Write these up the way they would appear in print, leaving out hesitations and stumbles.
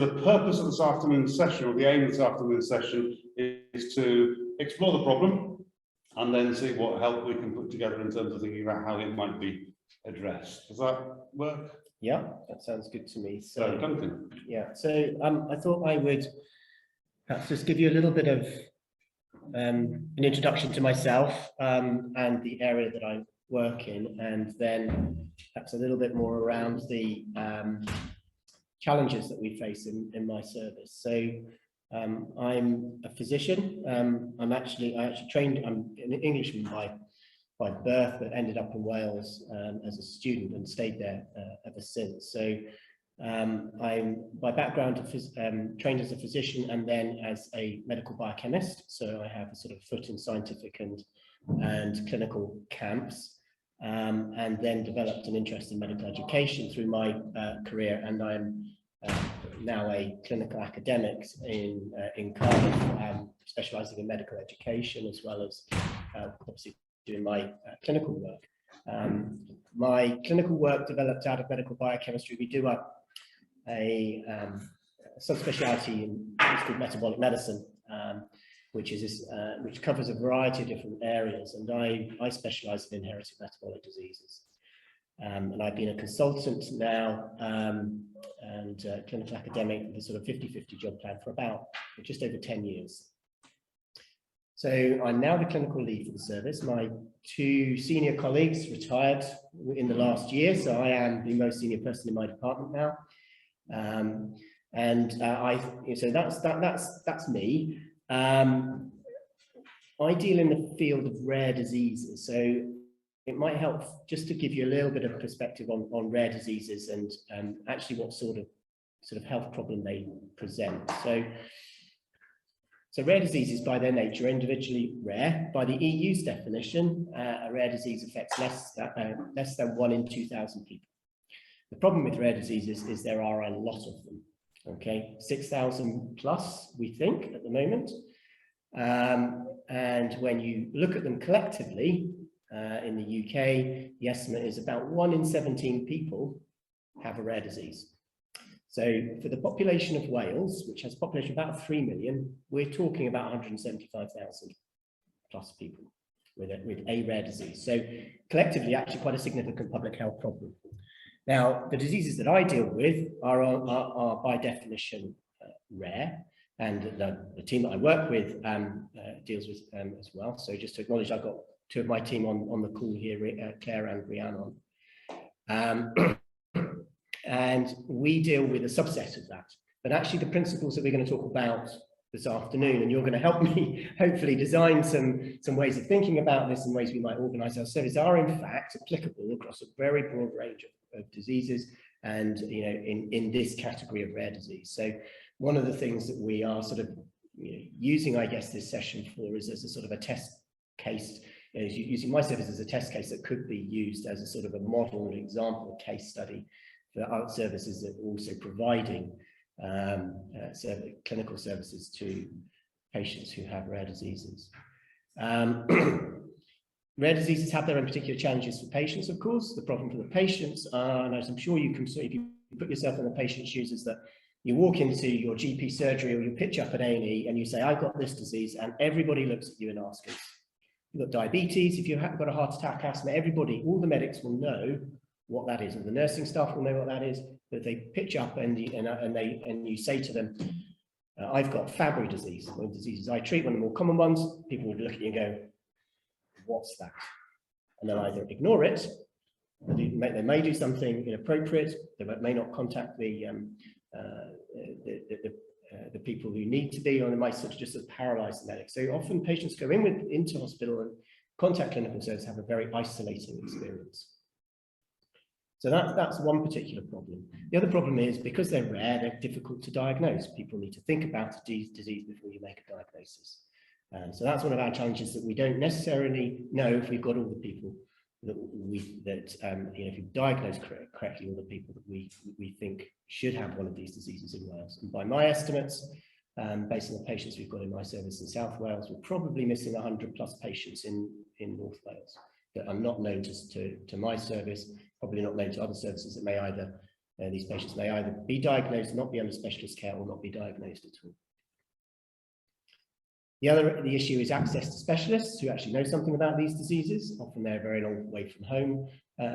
the purpose of this afternoon's session, or the aim of this afternoon's session, is to explore the problem and then see what help we can put together in terms of thinking about how it might be addressed. Does that work? Yeah, that sounds good to me. So, Duncan. yeah, so I thought I would perhaps just give you a little bit of an introduction to myself and the area that I work in, and then perhaps a little bit more around the challenges that we face in my service. So I'm a physician. I actually trained, I'm an Englishman by birth, but ended up in Wales as a student and stayed there ever since. So I'm by background trained as a physician and then as a medical biochemist. So I have a sort of foot in scientific and clinical camps, and then developed an interest in medical education through my career. And I'm now a clinical academic in Cardiff, specialising in medical education, as well as obviously doing my clinical work. My clinical work developed out of medical biochemistry. We do a subspecialty in what's called metabolic medicine, which covers a variety of different areas, and I specialise in inherited metabolic diseases. And I've been a consultant now and clinical academic with a sort of 50-50 job plan for just over 10 years. So I'm now the clinical lead for the service. My two senior colleagues retired in the last year, so I am the most senior person in my department now. So that's me. I deal in the field of rare diseases, so it might help just to give you a little bit of perspective on rare diseases and actually what sort of health problem they present. So rare diseases by their nature are individually rare. By the EU's definition, a rare disease affects less than 1 in 2,000 people. The problem with rare diseases is there are a lot of them. Okay, 6,000 plus, we think, at the moment. And when you look at them collectively, in the UK, the estimate is about 1 in 17 people have a rare disease. So for the population of Wales, which has a population of about 3 million, we're talking about 175,000 plus people with a rare disease. So collectively, actually quite a significant public health problem. Now, the diseases that I deal with are by definition rare, and the team that I work with deals with as well. So just to acknowledge, I've got two of my team on the call here, Claire and Rhiannon. And we deal with a subset of that. But actually the principles that we're going to talk about this afternoon, and you're going to help me hopefully design some ways of thinking about this and ways we might organise our service, are in fact applicable across a very broad range of diseases, and in this category of rare disease. So one of the things that we are sort of using, I guess, this session for is as a sort of a test case, using my service as a test case that could be used as a sort of a model example case study for our services that are also providing clinical services to patients who have rare diseases. Rare diseases have their own particular challenges for patients, of course. The problem for the patients are, and as I'm sure you can see, if you put yourself in the patient's shoes, is that you walk into your GP surgery or you pitch up at A&E and you say, I've got this disease, and everybody looks at you and asks us. You've got diabetes, if you've got a heart attack, asthma, everybody, all the medics will know what that is, and the nursing staff will know what that is, but they pitch up and you say to them, I've got Fabry disease, one of the diseases I treat, one of the more common ones. People would look at you and go, what's that? And they'll either ignore it, they may do something inappropriate, they may not contact the people who need to be, or they might sort of just paralyze the medic. So often patients go into hospital and contact clinical service, have a very isolating experience. So that's one particular problem. The other problem is, because they're rare, they're difficult to diagnose. People need to think about the disease before you make a diagnosis. So that's one of our challenges, that we don't necessarily know if we've got all the people if you diagnose correctly, all the people that we think should have one of these diseases in Wales. And by my estimates, based on the patients we've got in my service in South Wales, we're probably missing 100 plus patients in North Wales that are not known to my service, probably not known to other services that may either These patients may either be diagnosed, not be under specialist care, or not be diagnosed at all. The issue is access to specialists who actually know something about these diseases. Often they're a very long way from home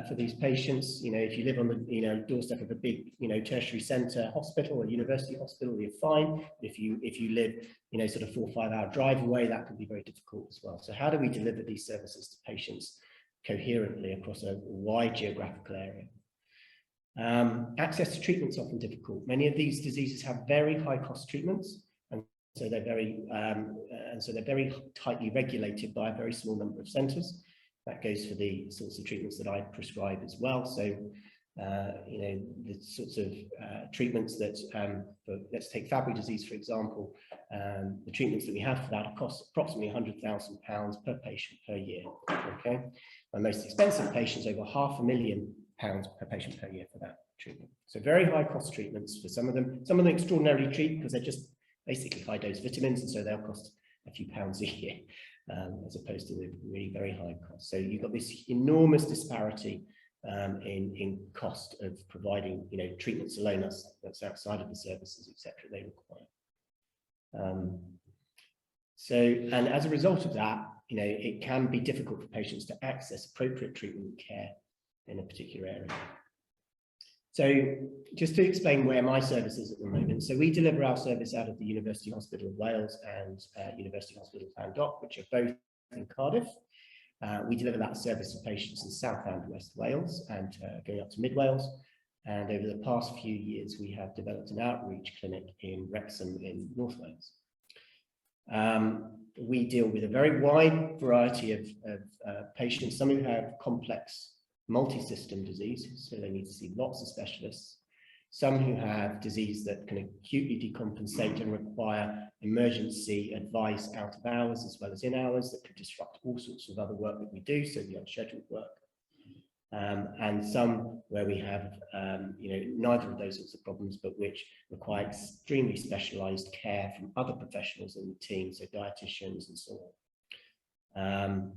for these patients. If you live on the doorstep of a big tertiary centre hospital or university hospital, you're fine. If you live sort of 4 or 5 hour drive away, that can be very difficult as well. So how do we deliver these services to patients coherently across a wide geographical area? Access to treatment is often difficult. Many of these diseases have very high cost treatments. So they're very tightly regulated by a very small number of centres. That goes for the sorts of treatments that I prescribe as well. So, the sorts of treatments that, let's take Fabry disease, for example, the treatments that we have for that cost approximately £100,000 per patient per year. Okay, my most expensive patients over £500,000 per patient per year for that treatment. So very high cost treatments for some of them. Some of them extraordinarily cheap because they're just basically high dose vitamins, and so they'll cost a few pounds a year, as opposed to the really very high cost. So you've got this enormous disparity in cost of providing treatments alone that's outside of the services, etc. they require. And as a result of that, it can be difficult for patients to access appropriate treatment and care in a particular area. So just to explain where my service is at the moment. So we deliver our service out of the University Hospital of Wales and University Hospital Llandoch, which are both in Cardiff. We deliver that service to patients in South and West Wales and going up to Mid Wales. And over the past few years, we have developed an outreach clinic in Wrexham in North Wales. We deal with a very wide variety of patients, some who have complex multi-system disease, so they need to see lots of specialists. Some who have disease that can acutely decompensate and require emergency advice out of hours as well as in hours that could disrupt all sorts of other work that we do, so the unscheduled work. And some where we have neither of those sorts of problems, but which require extremely specialized care from other professionals in the team, so dietitians and so on.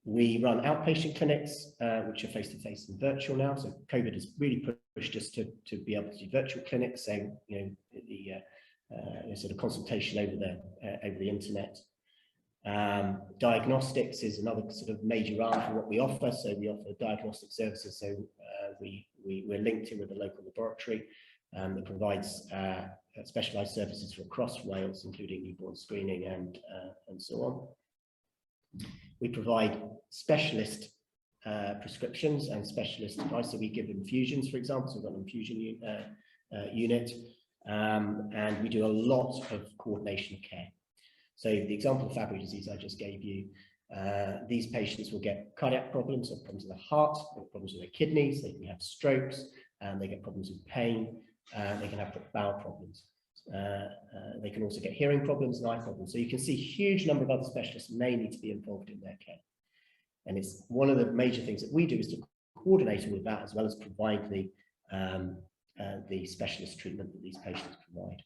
We run outpatient clinics, which are face-to-face and virtual now. So COVID has really pushed us to be able to do virtual clinics, so the sort of consultation over the internet. Diagnostics is another sort of major arm for what we offer. So we offer diagnostic services. So we're linked in with a local laboratory that provides specialised services for across Wales, including newborn screening and so on. We provide specialist prescriptions and specialist advice. So we give infusions, for example. So we've got an infusion unit, and we do a lot of coordination of care. So the example of Fabry disease I just gave you, these patients will get cardiac problems, or problems with the heart, problems with their kidneys, they can have strokes, they get problems with pain, they can have bowel problems. They can also get hearing problems and eye problems. So you can see a huge number of other specialists may need to be involved in their care. And it's one of the major things that we do is to coordinate all of that, as well as provide the specialist treatment that these patients provide.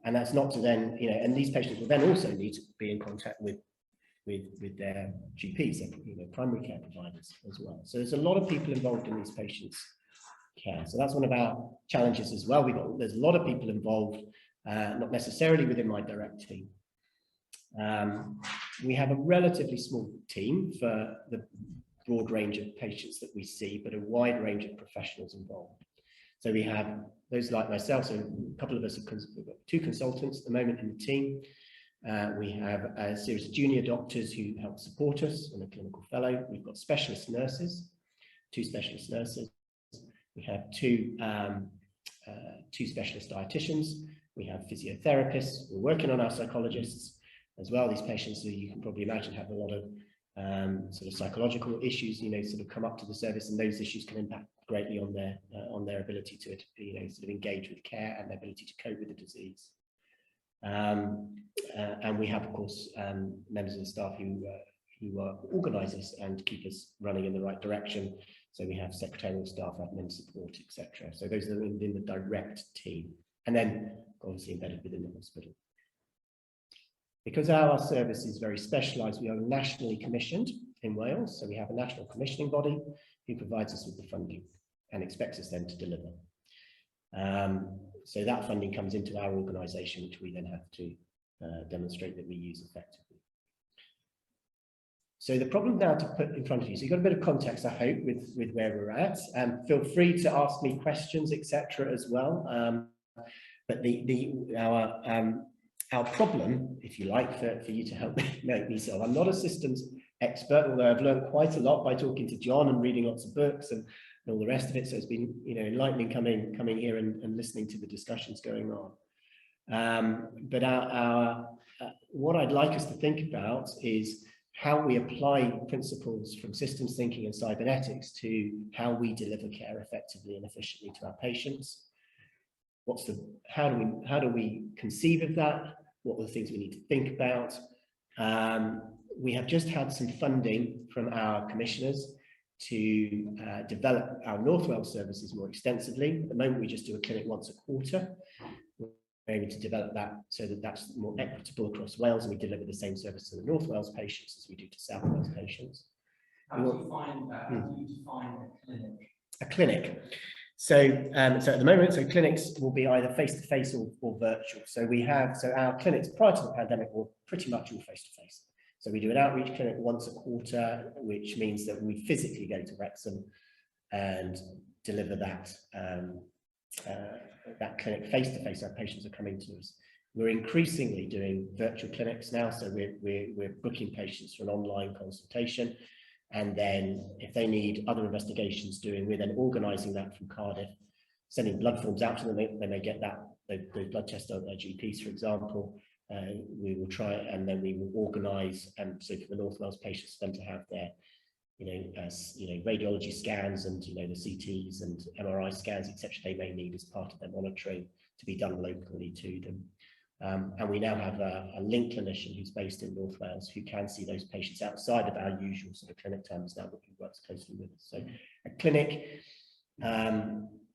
And that's not to then, and these patients will then also need to be in contact with their GPs, their primary care providers as well. So there's a lot of people involved in these patients' care. So that's one of our challenges as well. There's a lot of people involved, not necessarily within my direct team. We have a relatively small team for the broad range of patients that we see, but a wide range of professionals involved. So we have those like myself, so a couple of us, we've got 2 consultants at the moment in the team. We have a series of junior doctors who help support us and a clinical fellow. We've got specialist nurses, 2 specialist nurses. We have 2 specialist dietitians. We have physiotherapists. We're working on our psychologists as well. These patients, who you can probably imagine, have a lot of sort of psychological issues, sort of come up to the service, and those issues can impact greatly on their ability to sort of engage with care and their ability to cope with the disease. And we have, of course, members of the staff who organise us and keep us running in the right direction. So we have secretarial staff, admin support, etc. So those are within the direct team, and then obviously embedded within the hospital. Because our service is very specialised, we are nationally commissioned in Wales. So we have a national commissioning body who provides us with the funding and expects us then to deliver. So that funding comes into our organisation, which we then have to demonstrate that we use effectively. So the problem now to put in front of you, so you've got a bit of context, I hope, with where we're at. Feel free to ask me questions, etc. as well. But our problem, if you like, for you to help me solve. I'm not a systems expert, although I've learned quite a lot by talking to John and reading lots of books and all the rest of it. So it's been, enlightening coming here and listening to the discussions going on. But what I'd like us to think about is how we apply principles from systems thinking and cybernetics to how we deliver care effectively and efficiently to our patients. How do we conceive of that? What are the things we need to think about? We have just had some funding from our commissioners to develop our North Wales services more extensively. At the moment, we just do a clinic once a quarter. We're aiming to develop that so that that's more equitable across Wales, and we deliver the same service to the North Wales patients as we do to South Wales patients. How do you find that? How do you define a clinic? A clinic. So at the moment, clinics will be either face-to-face or virtual. So our clinics prior to the pandemic were pretty much all face-to-face. So we do an outreach clinic once a quarter, which means that we physically go to Wrexham and deliver that clinic face-to-face. Our patients are coming to us. We're increasingly doing virtual clinics now, so we're booking patients for an online consultation. And then if they need other investigations doing, we're then organising that from Cardiff, sending blood forms out to them. They may get those blood tests at their GPs, for example. We will try and then we will organise, and so for the North Wales patients, for them to have their, radiology scans and the CTs and MRI scans, etc. they may need as part of their monitoring to be done locally to them. And we now have a link clinician who's based in North Wales who can see those patients outside of our usual sort of clinic times now, who works closely with us. So a clinic,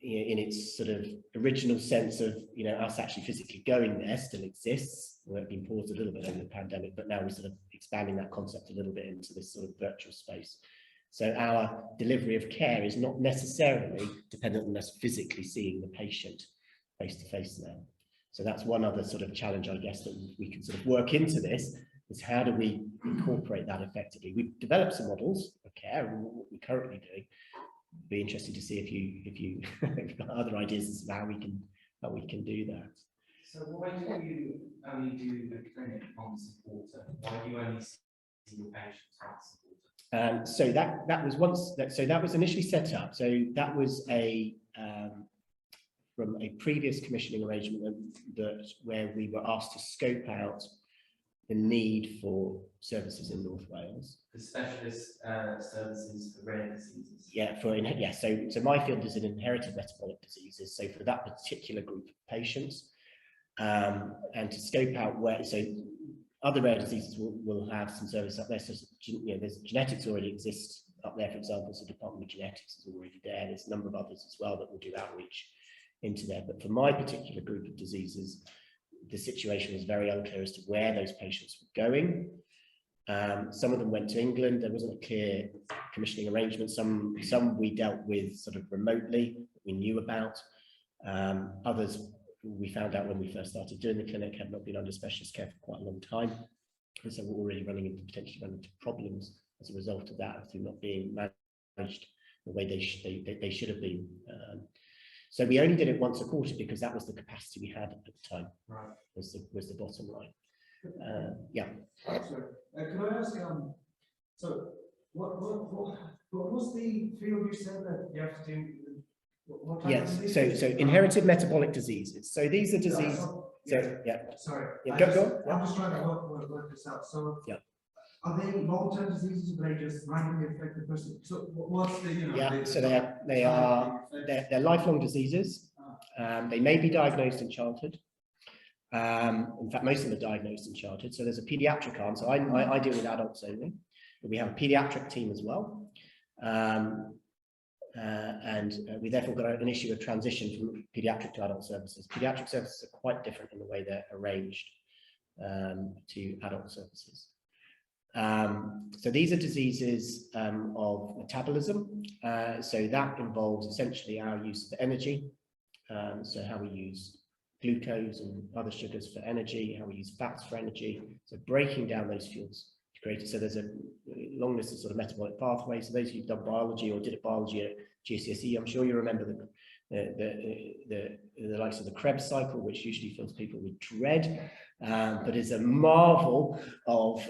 in its sort of original sense of us actually physically going there, still exists. We've been paused a little bit over the pandemic, but now we're sort of expanding that concept a little bit into this sort of virtual space. So our delivery of care is not necessarily dependent on us physically seeing the patient face to face now. So that's one other sort of challenge, I guess, that we can sort of work into this, is how do we incorporate that effectively? We've developed some models of care and what we're currently doing. It'd be interesting to see if you have got other ideas as to how we can do that. So why do you only do the clinic once a quarter? Why do you only see your patients once a quarter? So that was initially set up. So that was from a previous commissioning arrangement where we were asked to scope out the need for services in North Wales. The specialist services for rare diseases. Yeah, so my field is in inherited metabolic diseases. So for that particular group of patients, and to scope out so other rare diseases will have some service up there. So there's genetics already exists up there, for example. So Department of Genetics is already there. There's a number of others as well that will do outreach into there. But for my particular group of diseases, the situation was very unclear as to where those patients were going. Some of them went to England. There wasn't a clear commissioning arrangement. Some we dealt with sort of remotely, that we knew about. Others we found out when we first started doing the clinic had not been under specialist care for quite a long time. And so we're already potentially running into problems as a result of that, through not being managed the way they should have been. So we only did it once a quarter because that was the capacity we had at the time. Right. Was the bottom line. Yeah. Sorry. Can I ask? So what was the field you said that you have to do? Yes. So inherited metabolic diseases. So these are diseases. Yeah. Sorry. Yeah, go on. I'm just trying to work this out. So yeah. Are they long-term diseases, or they just randomly affect the person? So what's the, Yeah, so they're lifelong diseases. They may be diagnosed in childhood. In fact, most of them are diagnosed in childhood. So there's a pediatric arm. So I deal with adults only, but we have a pediatric team as well. And we therefore got an issue of transition from pediatric to adult services. Pediatric services are quite different in the way they're arranged to adult services. So these are diseases of metabolism. So that involves essentially our use of energy So how we use glucose and other sugars for energy, how we use fats for energy. So breaking down those fuels to create it. So there's a long list of sort of metabolic pathways. So those who've done biology or did a biology at GCSE, I'm sure you remember the likes of the Krebs cycle, which usually fills people with dread, but is a marvel of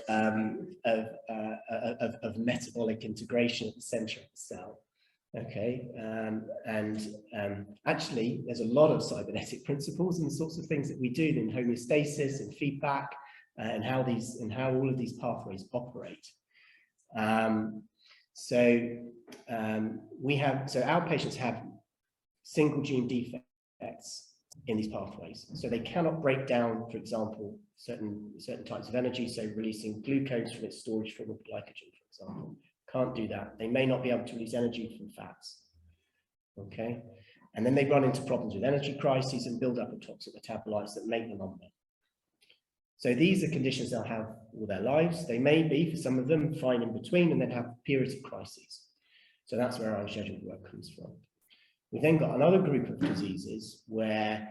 metabolic integration at the center of the cell. Okay, actually, there's a lot of cybernetic principles and the sorts of things that we do in homeostasis and feedback, and how all of these pathways operate. Our patients have single gene defects in these pathways, so they cannot break down, for example, certain types of energy. So releasing glucose from its storage form of glycogen, for example. Can't do that. They may not be able to release energy from fats. Okay, and then they run into problems with energy crises and build up of toxic metabolites that make them unwell. So these are conditions they'll have all their lives. They may be, for some of them, fine in between, and then have periods of crises. So that's where our unscheduled work comes from. We've then got another group of diseases where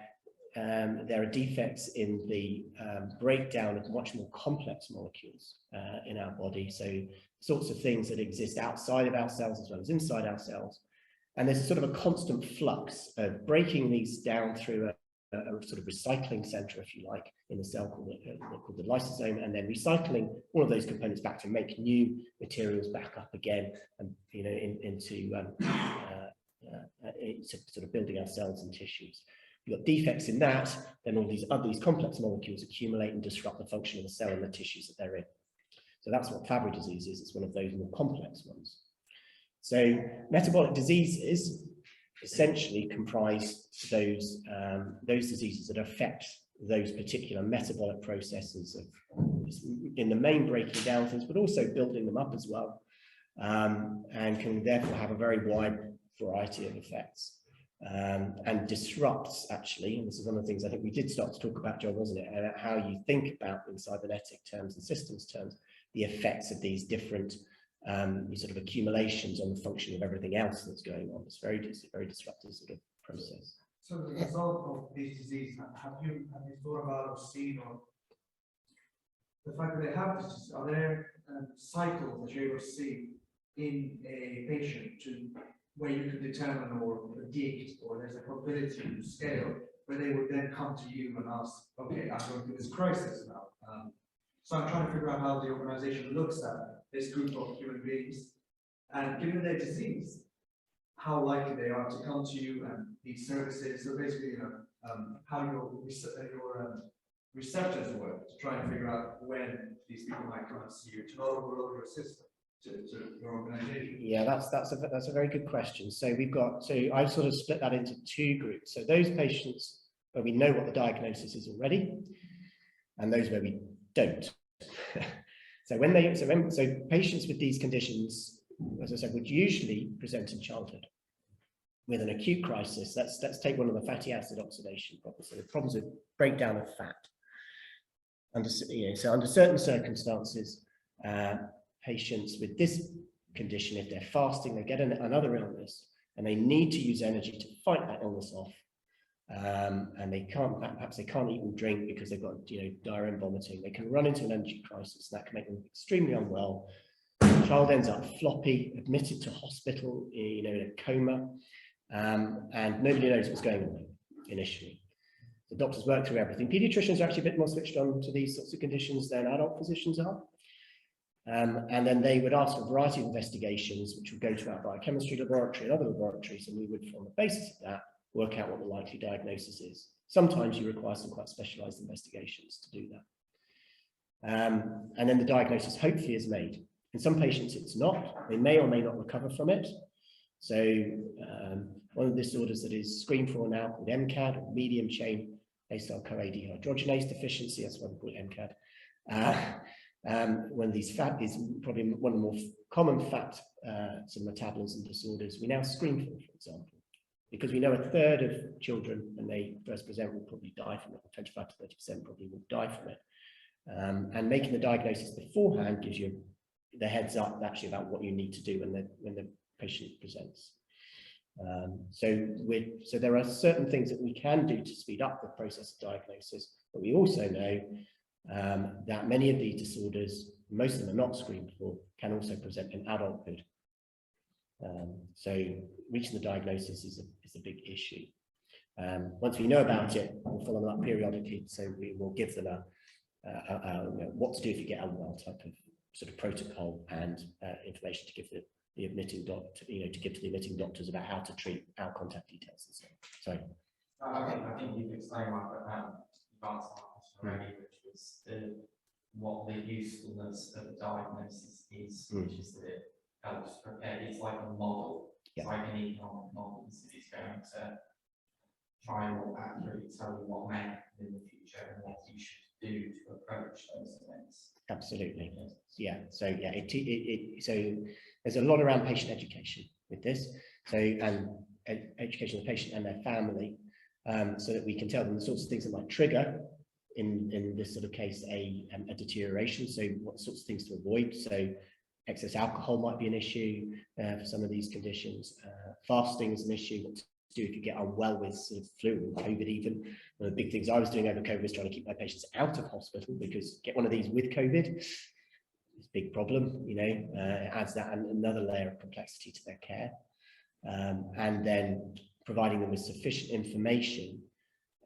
there are defects in the breakdown of much more complex molecules in our body. So sorts of things that exist outside of our cells as well as inside our cells. And there's sort of a constant flux of breaking these down through a sort of recycling center, if you like, in the cell called the lysosome, and then recycling all of those components back to make new materials back up again, and into sort of building our cells and tissues. You've got defects in that, then all these complex molecules accumulate and disrupt the function of the cell and the tissues that they're in. So that's what Fabry disease is. It's one of those more complex ones. So metabolic diseases essentially comprise those diseases that affect those particular metabolic processes of, in the main, breaking down things, but also building them up as well, and can therefore have a very wide variety of effects, and disrupts, actually, and this is one of the things I think we did start to talk about, John, wasn't it, about how you think about in cybernetic terms and systems terms the effects of these different sort of accumulations on the function of everything else that's going on. It's very disruptive sort of process. So the result of these diseases, have you thought about or seen, or the fact that they have this disease, are there cycles that you're able to see in a patient where you can determine or predict, or there's a probability to scale where they would then come to you and ask, okay, I'm going through this crisis now. So I'm trying to figure out how the organization looks at this group of human beings, and given their disease, how likely they are to come to you and need services. So basically, how your receptors work to try and figure out when these people might come and see you to not overload your system to your organization. Yeah, that's a very good question. So I've sort of split that into two groups. So those patients where we know what the diagnosis is already, and those where we don't. So patients with these conditions, as I said, would usually present in childhood with an acute crisis. Let's take one of the fatty acid oxidation problems. So the problems with breakdown of fat. Under certain circumstances, patients with this condition, if they're fasting, they get another illness, and they need to use energy to fight that illness off. And perhaps they can't eat and drink because they've got diarrhea and vomiting. They can run into an energy crisis, and that can make them extremely unwell. The child ends up floppy, admitted to hospital, in a coma, and nobody knows what's going on initially. The doctors work through everything. Pediatricians are actually a bit more switched on to these sorts of conditions than adult physicians are. And then they would ask for a variety of investigations, which would go to our biochemistry laboratory and other laboratories, and we would, on the basis of that, work out what the likely diagnosis is. Sometimes you require some quite specialized investigations to do that. And then the diagnosis hopefully is made. In some patients it's not. They may or may not recover from it. So one of the disorders that is screened for now called MCAD, or medium chain acyl-CoA dehydrogenase deficiency, that's why we call it MCAD. When these fat is probably one of the more common fat metabolism disorders, we now screen for example, because we know a third of children when they first present will probably die from it, 25 to 30% probably will die from it. And making the diagnosis beforehand gives you the heads up actually about what you need to do when the patient presents. So there are certain things that we can do to speed up the process of diagnosis, but we also know that many of these disorders, most of them are not screened for, can also present in adulthood. So reaching the diagnosis is a big issue. Once we know about it, we'll follow them up periodically, so we will give them what to do if you get unwell type of sort of protocol and information to give the admitting doctor, to give to the admitting doctors about how to treat our contact details and so on. Sorry. I think you've explained my you've answered my question already, which was what the usefulness of the diagnosis is, which is that it helps prepare. It's like a model. It's like an economic model. It's going to try and more accurately tell you what may happen in the future and what you should do to approach those events. Absolutely. Yeah. So yeah, so there's a lot around patient education with this. So and education of the patient and their family, so that we can tell them the sorts of things that might trigger in this sort of case a deterioration. So what sorts of things to avoid. So excess alcohol might be an issue for some of these conditions. Fasting is an issue. What to do if you get unwell with sort of flu or COVID even. One of the big things I was doing over COVID was trying to keep my patients out of hospital, because get one of these with COVID, it's a big problem, it adds that and another layer of complexity to their care. And then providing them with sufficient information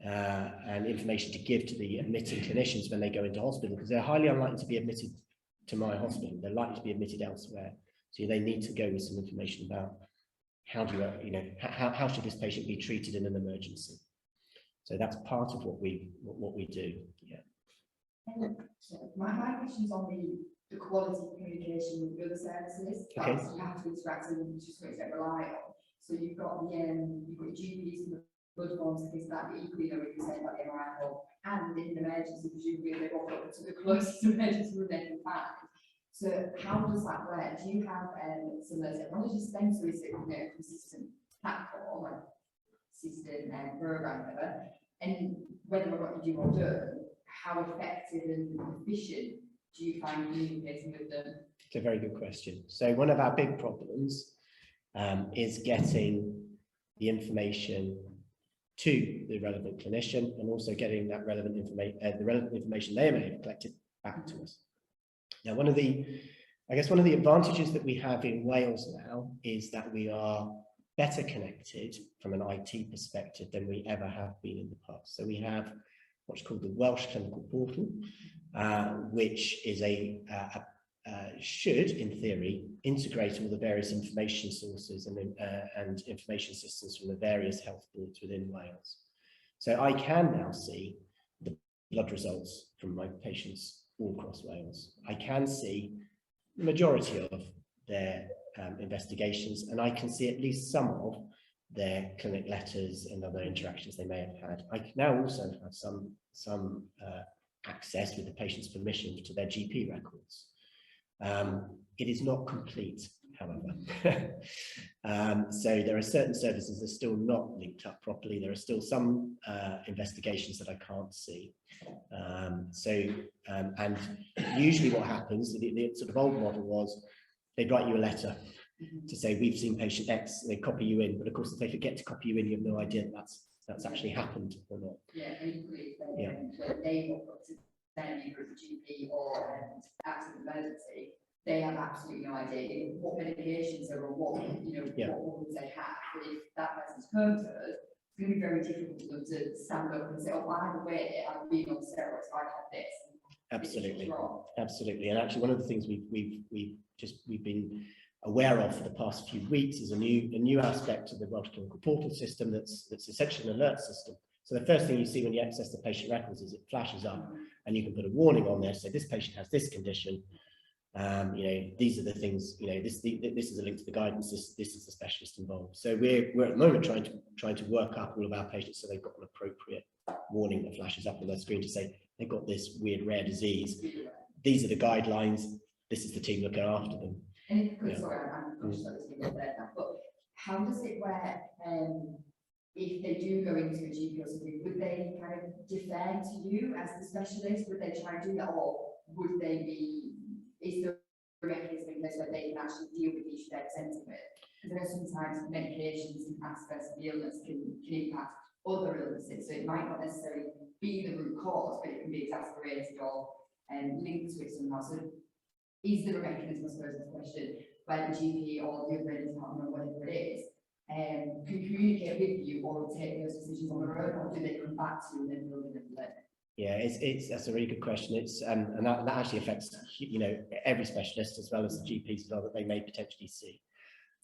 and information to give to the admitting clinicians when they go into hospital, because they're highly unlikely to be admitted to my hospital. They're likely to be admitted elsewhere. So they need to go with some information about how do how should this patient be treated in an emergency. So that's part of what we do. Yeah. My question's on the quality of communication with the other services. Okay. Like, you have to interact with them, just what you rely on. So you've got you've got GPs and the blood forms and things like that, but equally what you said about the MRI form, and in an emergency, presumably they've all got to the closest emergency room they can find. So how does that work? Do you have similar technologies then, so is it a consistent platform, like system and program, whatever? And whether or not you do or don't, how effective and efficient do you find communicating with them? It's a very good question. So one of our big problems is getting the information to the relevant clinician, and also getting that relevant information they may have collected back to us. Now, one of the advantages that we have in Wales now is that we are better connected from an IT perspective than we ever have been in the past. So we have what's called the Welsh Clinical Portal, which is should, in theory, integrate all the various information sources and information systems from the various health boards within Wales. So I can now see the blood results from my patients all across Wales. I can see the majority of their investigations, and I can see at least some of their clinic letters and other interactions they may have had. I now also have some access, with the patient's permission, to their GP records. It is not complete, however. So there are certain services that are still not linked up properly. There are still some investigations that I can't see. And usually what happens, the sort of old model was they'd write you a letter to say, we've seen patient X, and they copy you in. But of course, if they forget to copy you in, you have no idea that's actually happened or not. Yeah, equally, they walk up to their new GP or accident emergency, they have absolutely no idea what medications are or what wounds they have. But if that person's come to us, it's going to be very difficult for them to stand up and say, oh, by the way, I've been on steroids, I have this. Absolutely, absolutely. And actually, one of the things we've been aware of for the past few weeks is a new aspect of the Welsh Clinical Portal system that's essentially an alert system. So the first thing you see when you access the patient records is it flashes up, and you can put a warning on there. So this patient has this condition. These are the things. This is a link to the guidance. This is the specialist involved. So we're at the moment trying to work up all of our patients so they've got an appropriate warning that flashes up on their screen to say they've got this weird rare disease. These are the guidelines. This is the team looking after them. And sorry, I'm conscious that it's been there now, but how does it work? If they do go into a GP or something, would they kind of defer to you as the specialist? Would they try and do that, or would they be? Is there a mechanism in in place where they can actually deal with the issue they're presenting with. Because there are sometimes medications and aspects of the illness can impact other illnesses, so it might not necessarily be the root cause, but it can be exacerbated or linked to it somehow. So is there a mechanism, I suppose, is the question, where the GP or the other department or whatever it is, can communicate with you or take those decisions on their own, or do they come back to you and then build it in there? Yeah, that's a really good question. It's and that actually affects, you know, every specialist as well as the GPs as well that they may potentially see.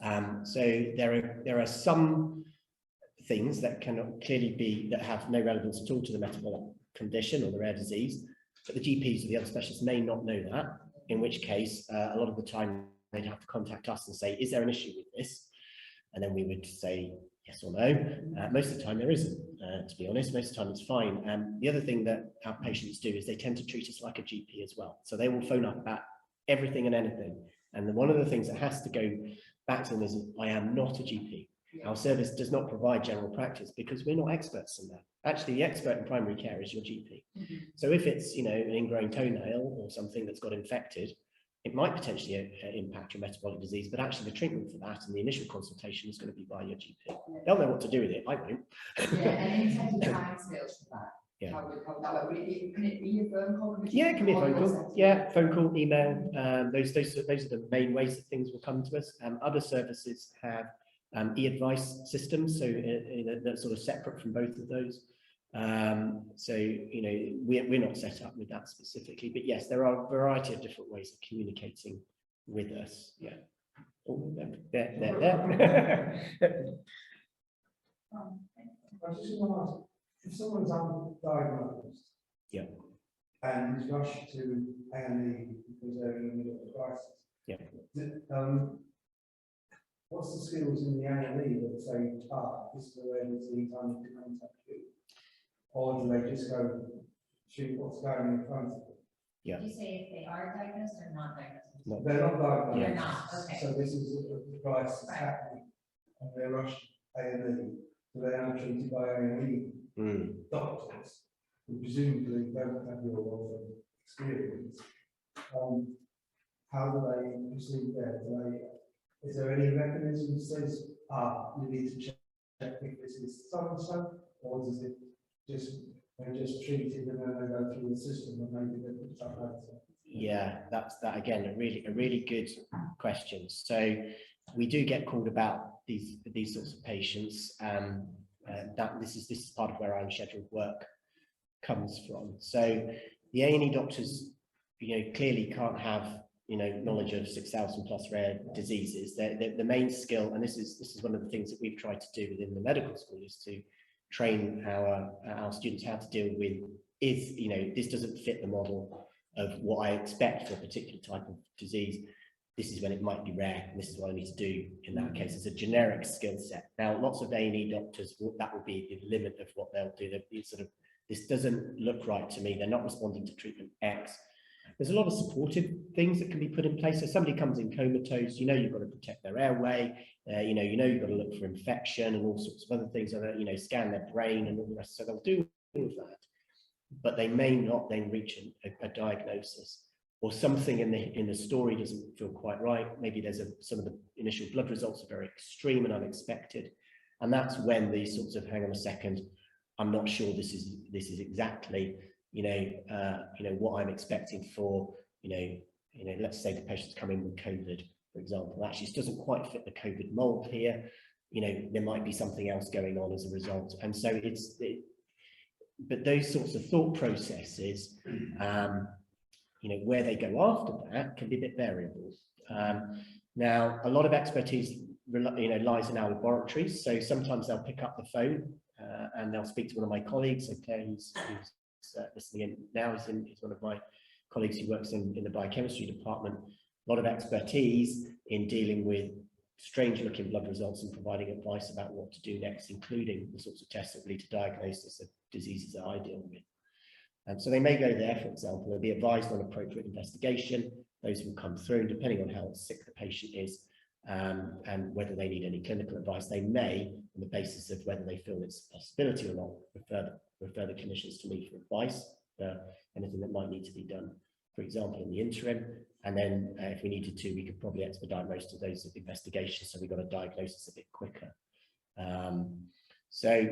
So there are some things that can clearly be that have no relevance at all to the metabolic condition or the rare disease, but the GPs or the other specialists may not know that. In which case, a lot of the time they'd have to contact us and say, "Is there an issue with this?" And then we would say yes or no. Most of the time there isn't, to be honest. Most of the time it's fine. The other thing that our patients do is they tend to treat us like a GP as well. So they will phone up about everything and anything. And one of the things that has to go back to them is, I am not a GP. Our service does not provide general practice because we're not experts in that. Actually, the expert in primary care is your GP. So if it's, you know, an ingrown toenail or something that's got infected, it might potentially impact your metabolic disease, but actually the treatment for that and the initial consultation is going to be by your GP. They'll know what to do with it. I won't. Yeah, and in terms of time scales for that, Yeah. how would that work? Can it be a phone call? Yeah, it can be a phone call. Yeah, phone call, email. Those are the main ways that things will come to us. Other services have e-advice systems, so that's sort of separate from both of those. So, you know, we're not set up with that specifically, but yes, there are a variety of different ways of communicating with us. Yeah. Oh, there. I just want to ask, if someone's undiagnosed, Yeah, and is rushed to A&E because they're in the middle of a crisis, yeah. what's the skills in the A&E that say, this is where there's the time to contact you? Or do they just go, shoot what's going in front of them? Yeah. Did you say if they are diagnosed or not diagnosed? No. They're not diagnosed. They're not, okay. So this is a crisis Right. happening, and they're rushed to A&E, so they are treated by A&E doctors, who presumably don't have your wealth of experience. How do they proceed there? Is there any mechanism that says, you need to check if this is so-and-so, or does it just, they're just treated and then they go through the system and maybe they put stuff later? Yeah, that's that again, a really good question. So we do get called about these sorts of patients, that this is part of where our unscheduled work comes from. So the A&E doctors, you know, clearly can't have, you know, knowledge of 6,000 plus rare diseases. The main skill, and this is one of the things that we've tried to do within the medical school, is to train our students how to deal with is, you know, this doesn't fit the model of what I expect for a particular type of disease. This is when it might be rare, and this is what I need to do in that case. It's a generic skill set. Now, lots of A&E doctors, that will be the limit of what they'll do. They'll sort of, this doesn't look right to me. They're not responding to treatment X. There's a lot of supportive things that can be put in place. So somebody comes in comatose, you know, you've got to protect their airway, you know, you've got to look for infection and all sorts of other things, you know, scan their brain and all the rest. So they'll do all of that, but they may not then reach a diagnosis, or something in the story doesn't feel quite right. Maybe there's some of the initial blood results are very extreme and unexpected, and that's when these sorts of, hang on a second, I'm not sure this is exactly, you know, what I'm expecting for, you know, let's say the patient's come in with COVID, for example. Actually, it doesn't quite fit the COVID mold here. You know, there might be something else going on as a result, and so but those sorts of thought processes, you know, where they go after that can be a bit variable. Now, a lot of expertise, you know, lies in our laboratories. So sometimes they'll pick up the phone and they'll speak to one of my colleagues. So Claire, who's listening in now, is one of my colleagues who works in the biochemistry department. A lot of expertise in dealing with strange looking blood results and providing advice about what to do next, including the sorts of tests that lead to diagnosis of diseases that I deal with. And so they may go there, for example, they'll be advised on appropriate investigation. Those will come through, and depending on how sick the patient is and whether they need any clinical advice, they may, on the basis of whether they feel it's a possibility or not, refer the clinicians to me for advice, anything that might need to be done for example, in the interim. And then if we needed to, we could probably expedite most of those investigations, so we got a diagnosis a bit quicker. So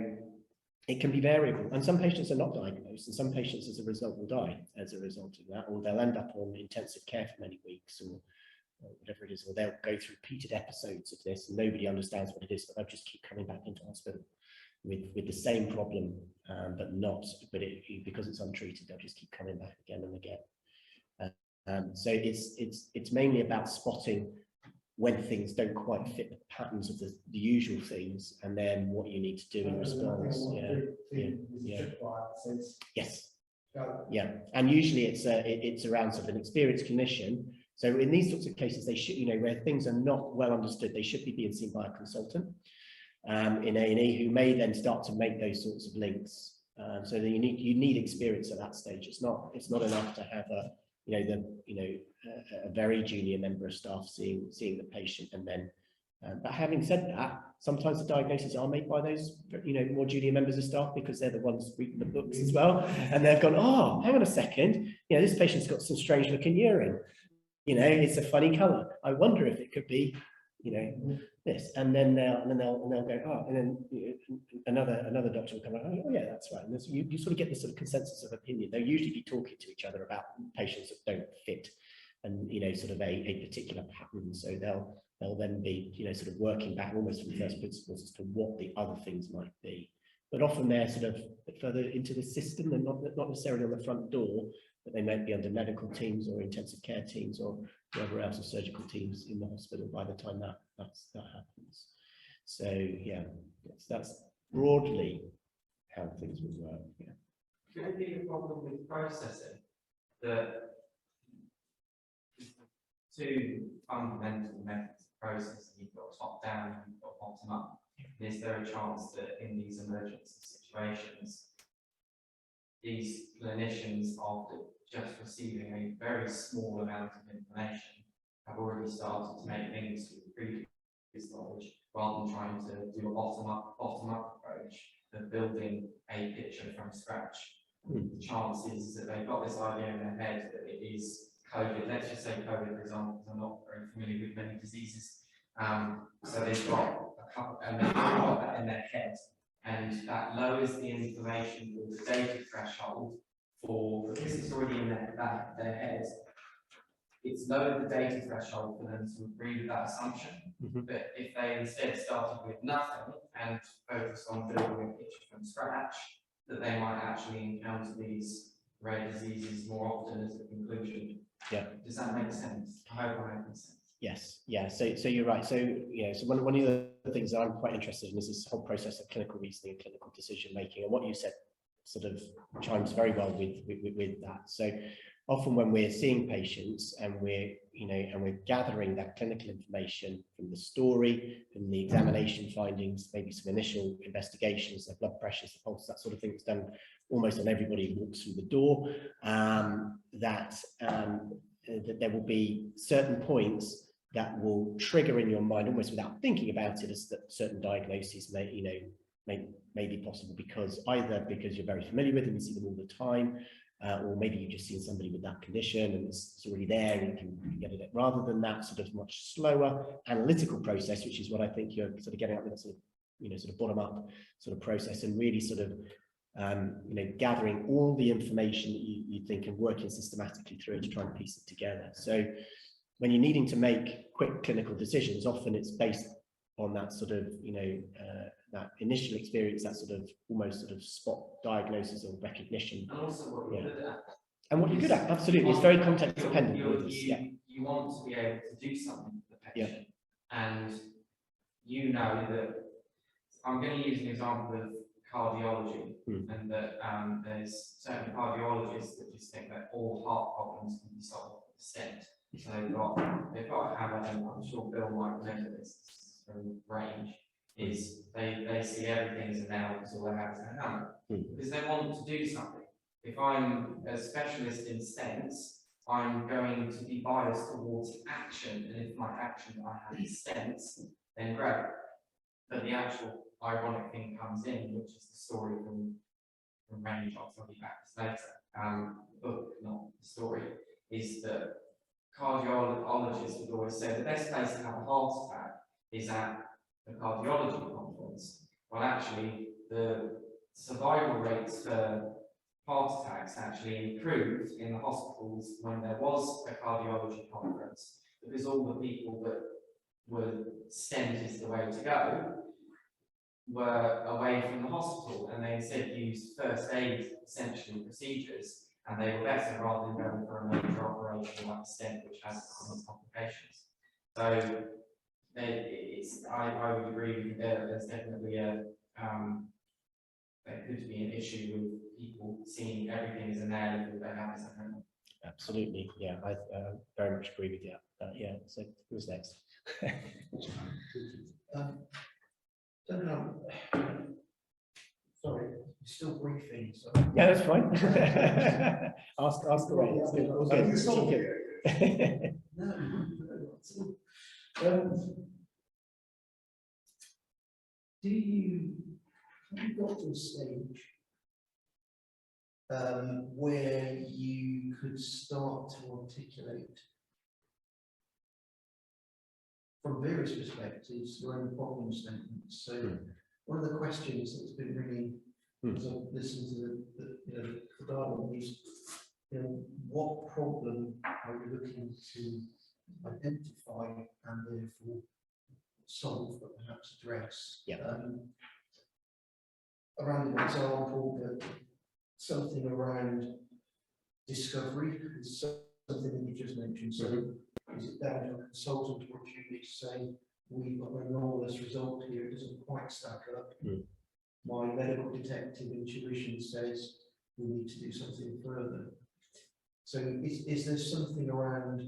it can be variable, and some patients are not diagnosed, and some patients as a result will die as a result of that, or they'll end up on intensive care for many weeks, or whatever it is, or they'll go through repeated episodes of this and nobody understands what it is, but they'll just keep coming back into hospital with the same problem, because it's untreated, they'll just keep coming back again and again. So it's mainly about spotting when things don't quite fit the patterns of the usual things, and then what you need to do in response. Yes. Yeah, and usually it's around sort of an experienced clinician. So in these sorts of cases, they should, where things are not well understood, they should be being seen by a consultant in A&E, who may then start to make those sorts of links. So that you need experience at that stage. It's not enough to have a very junior member of staff seeing the patient, and then. But having said that, sometimes the diagnoses are made by those more junior members of staff, because they're the ones reading the books as well, and they've gone, oh, hang on a second, this patient's got some strange looking urine. It's a funny color. I wonder if it could be, this, and then they'll go, oh, and then another doctor will come out, oh yeah, that's right. And you sort of get this sort of consensus of opinion. They'll usually be talking to each other about patients that don't fit, and sort of a particular pattern. So they'll then be sort of working back almost from first principles as to what the other things might be. But often they're sort of a bit further into the system, and not necessarily on the front door, but they might be under medical teams or intensive care teams or whoever else, or surgical teams in the hospital by the time that happens. So yeah, that's broadly how things would work. Yeah. Could it be a problem with processing that two fundamental methods of processing? You've got top down and you've got bottom up. Is there a chance that in these emergency situations, these clinicians, after just receiving a very small amount of information, have already started to make links with previous knowledge, rather than trying to do a bottom-up approach of building a picture from scratch? The chance is that they've got this idea in their head that it is COVID. Let's just say COVID, for example, because I'm not very familiar with many diseases. So they've got a couple, and they've got that in their head, and that lowers the information or the data threshold for, because it's already in their head, it's lowered the data threshold for them to agree with that assumption. But if they instead started with nothing and focused on building a picture from scratch, that they might actually encounter these rare diseases more often as a conclusion. Yeah. Does that make sense? I hope I'm making sense. Yes, yeah, so you're right. So so one of the things that I'm quite interested in is this whole process of clinical reasoning and clinical decision making, and what you said sort of chimes very well with that. So often when we're seeing patients and we're gathering that clinical information from the story, from the examination findings, maybe some initial investigations, the blood pressures, the pulse, that sort of thing is done almost on everybody who walks through the door, that there will be certain points that will trigger in your mind, almost without thinking about it, as that certain diagnoses may be possible, because either because you're very familiar with them and see them all the time, or maybe you've just seen somebody with that condition and it's already there and you can get it, rather than that sort of much slower analytical process, which is what I think you're sort of getting at with that sort of sort of bottom up sort of process, and really sort of gathering all the information that you think and working systematically through it to try and piece it together. So when you're needing to make quick clinical decisions, often it's based on that sort of that initial experience, that sort of almost sort of spot diagnosis or recognition. And also what you're good at. And what you're good at, absolutely. It's very context dependent. You want to be able to do something for the patient. And that I'm going to use an example of cardiology, and that there's certain cardiologists that just think that all heart problems can be solved with a stent. So they've got a hammer, and I'm sure Bill might remember this from range, is they see everything as a nail because all they have is a hammer. Because they want to do something. If I'm a specialist in stents, I'm going to be biased towards action, and if my action I have is stents, then great. But the actual ironic thing comes in, which is the story from range. I'll tell you back later. The book, not the story, is that cardiologists would always say the best place to have a heart attack is at the cardiology conference. Well, actually, the survival rates for heart attacks actually improved in the hospitals when there was a cardiology conference, because all the people that were stent is the way to go were away from the hospital, and they instead used first aid, essentially, procedures, and they were better rather than going for a major operation like a stent, which has some complications. So I would agree with you there. There's definitely there could be an issue with people seeing everything as a nail that they have as a hammer. Absolutely, yeah, I very much agree with you. Yeah, so who's next? Duncan, sorry, still briefing, so. Yeah, that's fine. ask away. It's good. All good. It's all good. Have you got to a stage where you could start to articulate from various perspectives your own problem statements? So one of the questions that's been really, as I've listened to the dialogue, is, what problem are you looking to identify and therefore solve, but perhaps address? Yeah. Around an example, that something around discovery is something that you just mentioned. So is it down to a consultant or a GP to say, we've got an anomalous result here, it doesn't quite stack up? My medical detective intuition says we need to do something further. So is there something around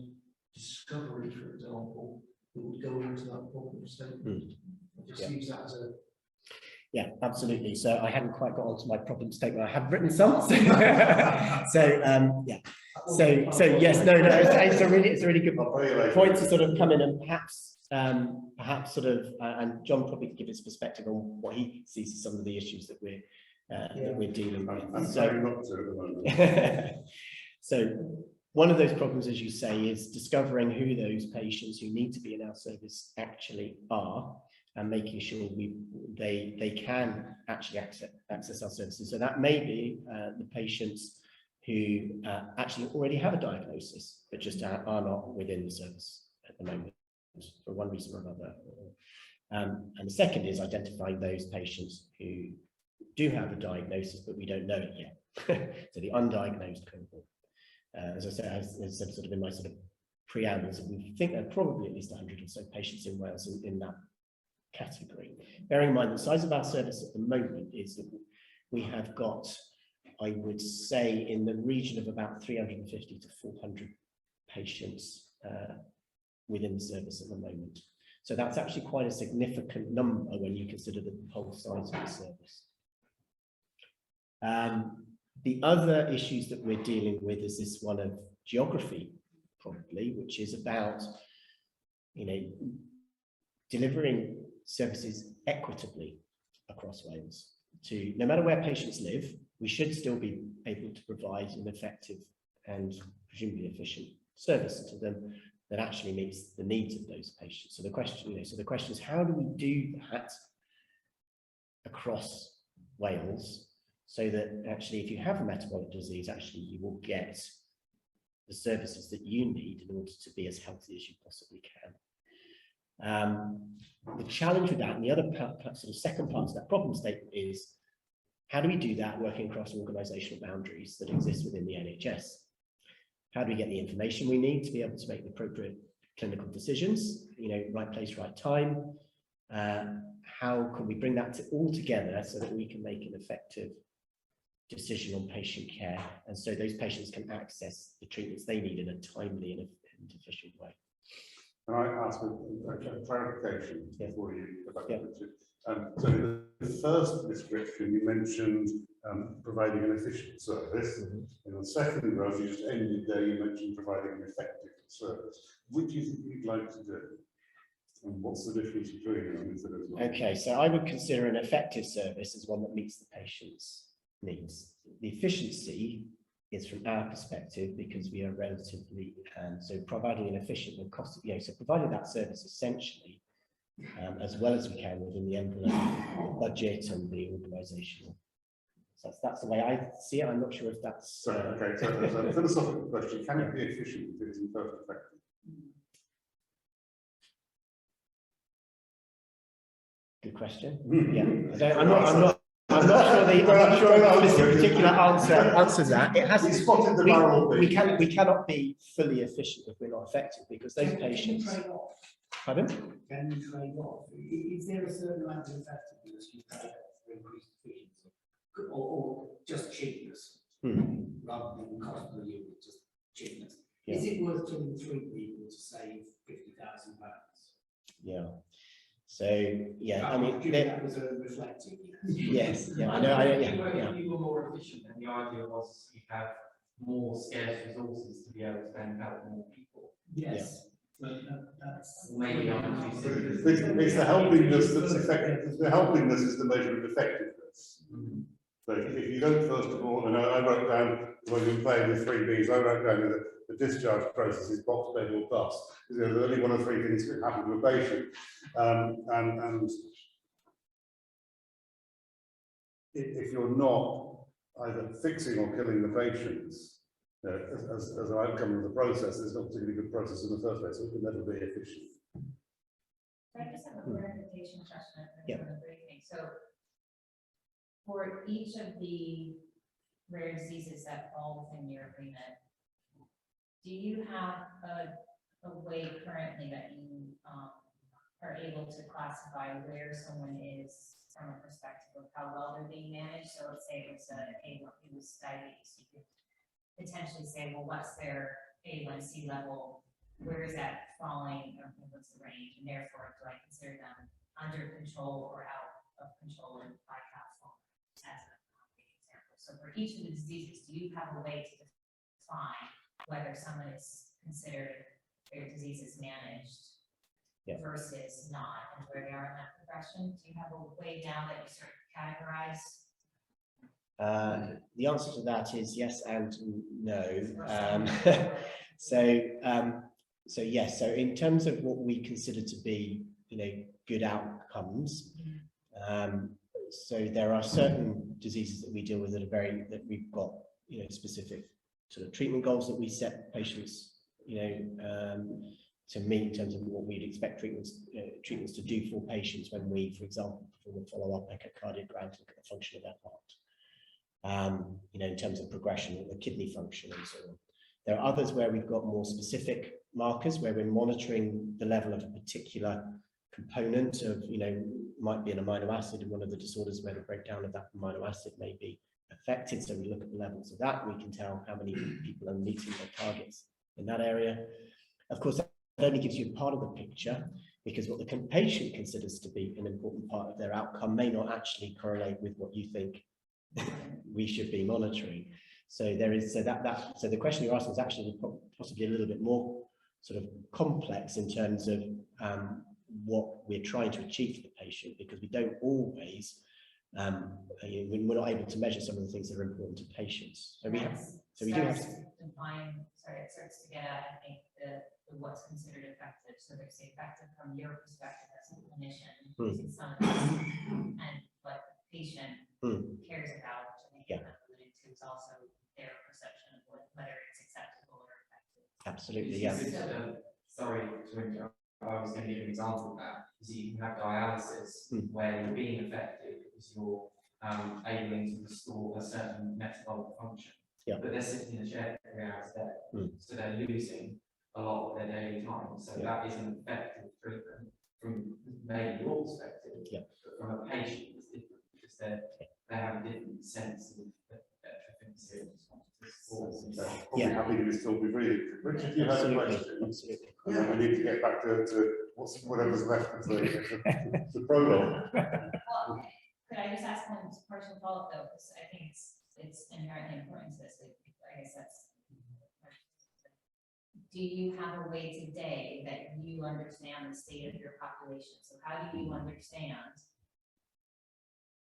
discovery, for example, that would go into that problem statement? I just use that as a... Yeah, absolutely. So I hadn't quite got onto my problem statement. I have written some. So, yeah. So yes, no, it's a really good point to sort of come in and perhaps sort of, and John probably could give his perspective on what he sees as some of the issues that we're dealing with. I'm sorry not to at the moment. So one of those problems, as you say, is discovering who those patients who need to be in our service actually are, and making sure they can actually access our services. So that may be the patients who actually already have a diagnosis, but just are not within the service at the moment for one reason or another. And the second is identifying those patients who do have a diagnosis, but we don't know it yet. So the undiagnosed cohort. As I said sort of in my sort of preamble, so we think there are probably at least 100 or so patients in Wales in that category. Bearing in mind the size of our service at the moment is that we have got, I would say, in the region of about 350 to 400 patients within the service at the moment. So that's actually quite a significant number when you consider the whole size of the service. The other issues that we're dealing with is this one of geography, probably, which is about, delivering services equitably across Wales to, no matter where patients live, we should still be able to provide an effective and presumably efficient service to them that actually meets the needs of those patients. So the question, the question is, how do we do that across Wales so that actually, if you have a metabolic disease, actually you will get the services that you need in order to be as healthy as you possibly can. The challenge with that, and the other sort of second part of that problem statement, is how do we do that working across organisational boundaries that exist within the NHS? How do we get the information we need to be able to make the appropriate clinical decisions, right place, right time? How can we bring that all together so that we can make an effective decision on patient care, and so those patients can access the treatments they need in a timely and efficient way? Can I ask a clarification before you go back to it? So in the first description, you mentioned providing an efficient service. In the second row, you just ended there, you mentioned providing an effective service. Which do you think you'd like to do? And what's the difference between them? Okay, so I would consider an effective service as one that meets the patient's needs. The efficiency is from our perspective, because we are relatively, so providing an efficient and cost, so providing that service essentially as well as we can within the envelope, the budget and the organisational. So that's the way I see it. I'm not sure if that's... So, okay, so there's a philosophical question. Can it be efficient if it isn't perfect effective? Good question. Hmm. Yeah, I'm not sure this particular answers that. It has spotted the barrel. We cannot be fully efficient if we're not effective, because those patients. Can you trade off? Pardon? Can you trade off? Is there a certain amount of effectiveness you trade off for increased efficiency, or just cheapness rather than cost per unit, just cheapness? Yeah. Is it worth killing 3 people to save £50,000? Yeah. So yeah, I mean, that was a reflective. Yes. Yeah, I know. If you were more efficient, then the idea was you have more scarce resources to be able to then help more people. Yes. But that's Maybe It's the helpingness that's effective. The helpingness is the measure of effectiveness. So if you don't, first of all, and I wrote down, when we were playing with 3Bs, I wrote down that the discharge process is box, bed or bust. There's only 1 of 3 things that can happen to a patient. And if you're not either fixing or killing the patients as an outcome of the process, it's not a particularly good process in the first place, so it can never be efficient. I just have a clarification question Yeah. from the briefing. So for each of the rare diseases that fall within your agreement, do you have a way currently that you are able to classify where someone is from a perspective of how well they're being managed? So let's say it was diabetes, you could potentially say, well, what's their A1C level? Where is that falling? Or what's the range? And therefore, do I consider them under control or out of control and by platform as an example? So for each of the diseases, do you have a way to define whether someone is considered their disease is managed versus not, and where they are in that progression? Do you have a way now that you sort of categorize? The answer to that is yes and no. So yes. So in terms of what we consider to be, good outcomes, so there are certain diseases that we deal with that we've got, specific sort of treatment goals that we set patients, to meet in terms of what we'd expect treatments to do for patients when we, for example, perform a follow-up echocardiogram to look at the function of their heart. In terms of progression of the kidney function and so on. There are others where we've got more specific markers where we're monitoring the level of a particular component of, might be an amino acid in one of the disorders where the breakdown of that amino acid may be affected. So we look at the levels of that, we can tell how many people are meeting their targets in that area. Of course, that only gives you part of the picture, because what the patient considers to be an important part of their outcome may not actually correlate with what you think we should be monitoring. So there is, so the question you're asking is actually possibly a little bit more sort of complex in terms of what we're trying to achieve for the patient, because we don't always, we're not able to measure some of the things that are important to patients. So we have, so we do have to define, it starts to get at, I think, the what's considered effective. So there's the effective from your perspective as a clinician, using some of this, and what the patient cares about, which I think you're alluding to, is also their perception of whether it's acceptable or effective. Absolutely, yeah. Sorry to interrupt. I was going to give an example of that. You can have dialysis where you're being effective because you're able to restore a certain metabolic function. Yeah. But they're sitting in a chair for 3 hours a day, so they're losing a lot of their daily time. So that is an effective treatment from maybe your perspective, but from a patient it's different because they have a different sense of efficacy and response. Happy to still be breathing. Richard, you had a question. Absolutely. And then we need to get back to whatever's left of the prologue. Well, could I just ask one partial follow-up though, because I think it's inherently important to this. I guess that's. Do you have a way today that you understand the state of your population? So how do you understand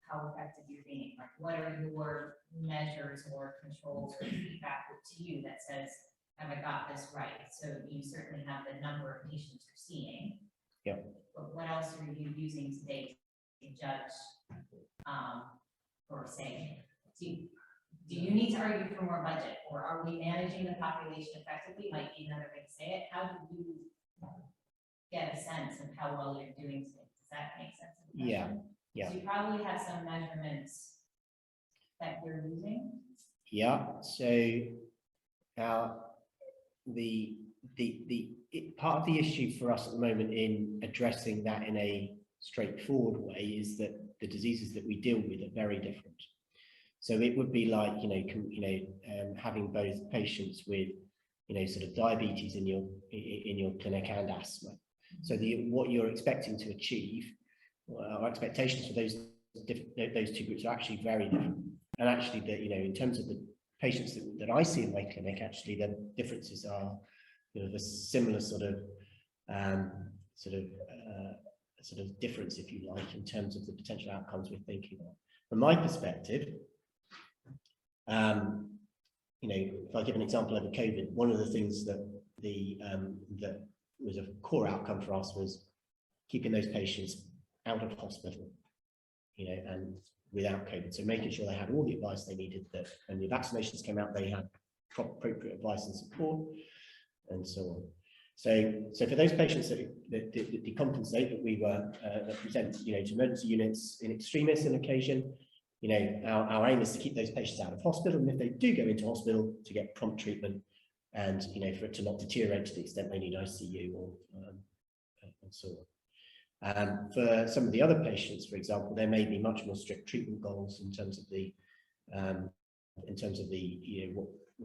how effective you're being? Like what are your measures or controls or feedback to you that says, have I got this right? So you certainly have the number of patients you're seeing. Yeah. But what else are you using today to judge, or say, do you need to argue for more budget, or are we managing the population effectively? Might be another way to say it. How do you get a sense of how well you're doing today? Does that make sense? Yeah, yeah. So you probably have some measurements that you're using. Yeah, so part of the issue for us at the moment in addressing that in a straightforward way is that the diseases that we deal with are very different. So it would be like, having both patients with, sort of diabetes in your clinic and asthma. So what you're expecting to achieve, our expectations for those two groups are actually very different. And actually, in terms of the patients that I see in my clinic, actually the differences are, the similar sort of difference, if you like, in terms of the potential outcomes we're thinking of. From my perspective, if I give an example over COVID, one of the things that that was a core outcome for us was keeping those patients out of hospital, and without COVID. So making sure they had all the advice they needed, that when the vaccinations came out, they had appropriate advice and support, and so on. So for those patients that decompensate, that we were that present, to emergency units in extremis on occasion, our aim is to keep those patients out of hospital, and if they do go into hospital, to get prompt treatment, and for it to not deteriorate to the extent they need ICU or and so on. For some of the other patients, for example, there may be much more strict treatment goals in terms of the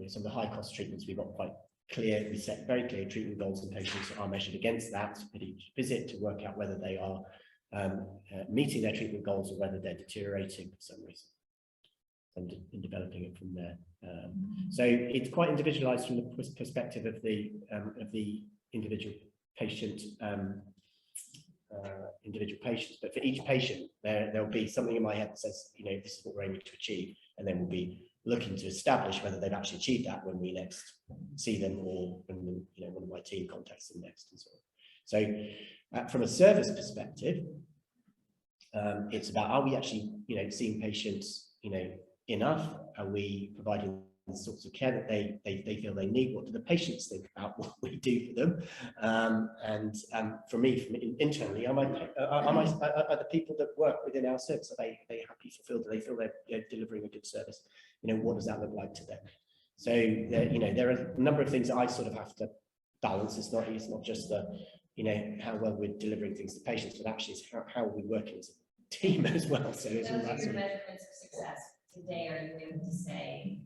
some of the high cost treatments. We've got quite clear, we set very clear treatment goals, and patients are measured against that at each visit to work out whether they are meeting their treatment goals or whether they're deteriorating for some reason, and developing it from there. So it's quite individualized from the perspective of the individual patient, patients. But for each patient, there'll be something in my head that says, this is what we're aiming to achieve, and then we'll be looking to establish whether they've actually achieved that when we next see them, or when one of my team contacts them next, and so on. So from a service perspective, it's about, are we actually seeing patients enough? Are we providing the sorts of care that they feel they need? What do the patients think about what we do for them? And for me, internally, are the people that work within our service, are they happy, fulfilled? Do they feel they're delivering a good service? What does that look like to them? So there are a number of things that I sort of have to balance. It's not just the how well we're delivering things to patients, but actually it's how we're working as a team as well. So it's all that Those are sort your of, measurements of success. Today, are you able to say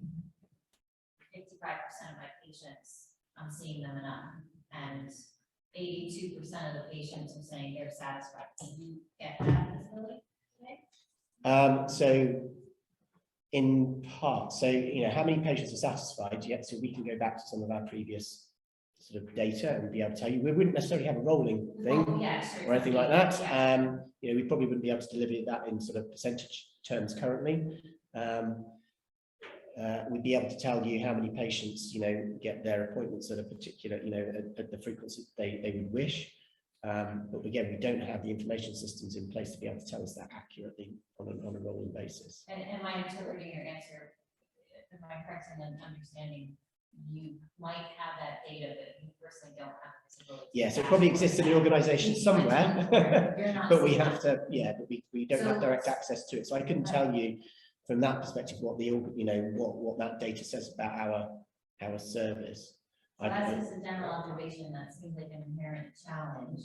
55% of my patients, I'm seeing them enough, and 82% of the patients are saying they're satisfied? Can you get that visibility today? so in part, so how many patients are satisfied? Yeah, so we can go back to some of our previous sort of data and be able to tell you. We wouldn't necessarily have a rolling thing or anything like that. We probably wouldn't be able to deliver that in sort of percentage terms currently. We'd be able to tell you how many patients get their appointments at a particular at the frequency they would wish, but again, we don't have the information systems in place to be able to tell us that accurately on a rolling basis. And am I interpreting your answer? Am I correct in understanding you might have that data, but you personally don't have visibility? Yes, it probably exists in the organisation somewhere, but we have to, but we don't have direct access to it. So I couldn't tell you from that perspective what the what that data says about our service. So as a general observation, that seems like an inherent challenge.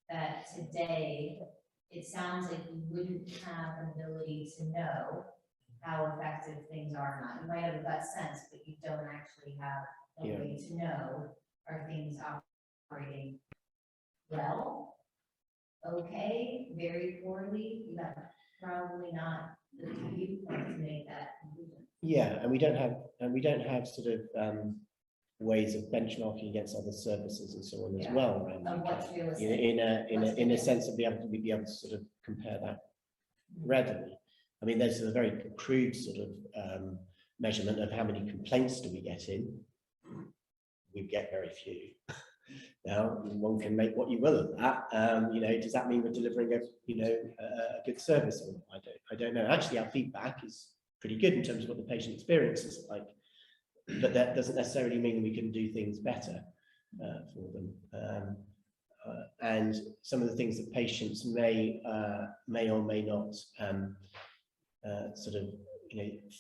That today it sounds like you wouldn't have an ability to know how effective things are or not. You might have a gut sense, but you don't actually have a way to know, are things operating well, okay, very poorly? You have probably not the viewpoint to make that conclusion. Yeah, and we don't have sort of ways of benchmarking against other services and so on as well. What's In a sense of be able to sort of compare that readily. I mean, there's a very crude sort of measurement of how many complaints do we get in. We get very few. Now, one can make what you will of that. You know, does that mean we're delivering a good service? Or I don't know. Actually, our feedback is pretty good in terms of what the patient experience is like, but that doesn't necessarily mean we can do things better for them. And some of the things that patients may or may not sort of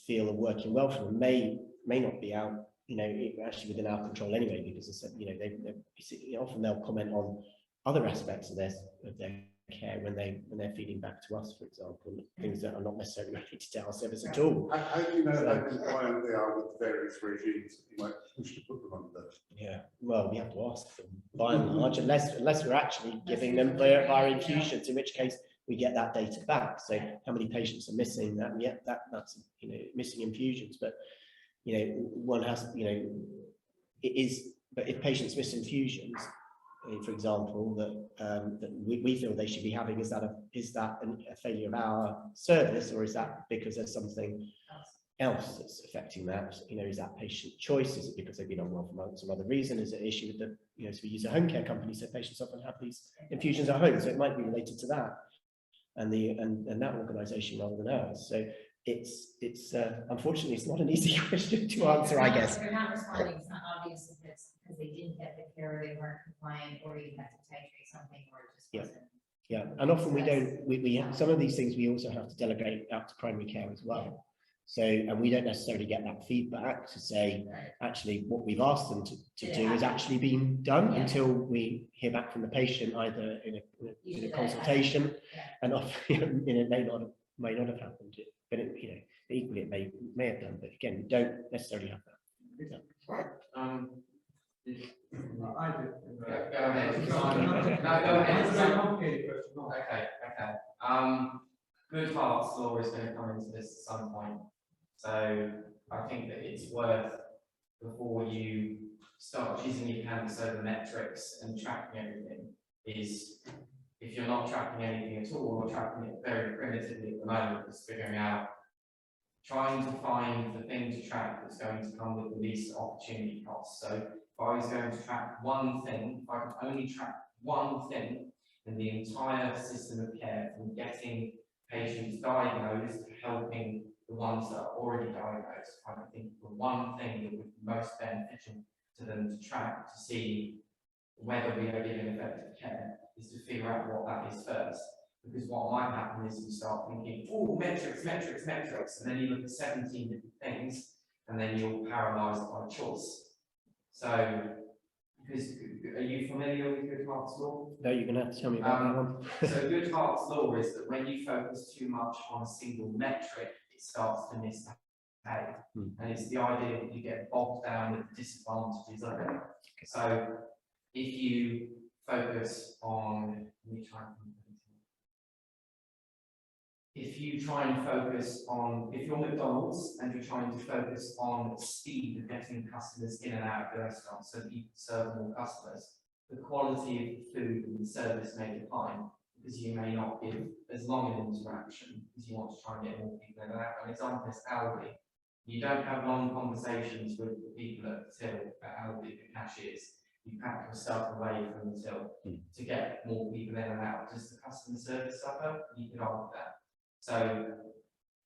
feel are working well for them may not be out actually within our control anyway, because they often they'll comment on other aspects of their care when they're feeding back to us, for example, things that are not necessarily related to our service at all. How do you know how compliant they are with the various regimes that you might wish to put them under? Yeah, well, we have to ask them by and large, unless we're actually giving them via infusions, in which case we get that data back. So how many patients are missing that? And yet that's missing infusions, but one has it is. But if patients miss infusions, for example, that we feel they should be having, is that a failure of our service, or is that because there's something else that's affecting that? Is that patient choice? Is it because they've been unwell for some other reason? Is it an issue with the so we use a home care company, so patients often have these infusions at home, so it might be related to that and that organisation rather than ours. So it's unfortunately it's not an easy question to answer, I guess. If you're not responding, it's not obvious if it's because they didn't get the care, they weren't compliant, or you had to titrate something, or it just wasn't. Yeah, and often we don't. We have some of these things we also have to delegate out to primary care as well. So, and we don't necessarily get that feedback to say, actually, what we've asked them to do is actually being done until we hear back from the patient, either in a consultation, and often it may not have happened, but equally it may have done. But again, we don't necessarily have that. I did. Go ahead. No, go ahead. It's a very complicated question. Okay. Good Hearts law is going to come into this at some point. So I think that it's worth, before you start using your canvas over metrics and tracking everything, is if you're not tracking anything at all, or tracking it very primitively at the moment, is figuring out, trying to find the thing to track that's going to come with the least opportunity cost. So if I was going to track one thing, if I could only track one thing in the entire system of care, from getting patients diagnosed to helping the ones that are already diagnosed, I think the one thing that would be most beneficial to them to track to see whether we are giving effective care is to figure out what that is first. Because what might happen is you start thinking, oh, metrics, and then you look at 17 different things, and then you're paralysed by choice. So, because are you familiar with Good Hearts law? No, you're going to have to tell me about that one. So Good Hearts law is that when you focus too much on a single metric, it starts to miss the head. And it's the idea that you get bogged down with the disadvantages of it. So if you focus on, if you're McDonald's and you're trying to focus on speed of getting customers in and out of the restaurant so that you can serve more customers, the quality of the food and the service may decline, because you may not give as long an interaction because you want to try and get more people in and out. An example is Aldi. You don't have long conversations with the people at the till, at Aldi, the cashiers. You pack your stuff away from the till to get more people in and out. Does the customer service suffer? You could argue that. So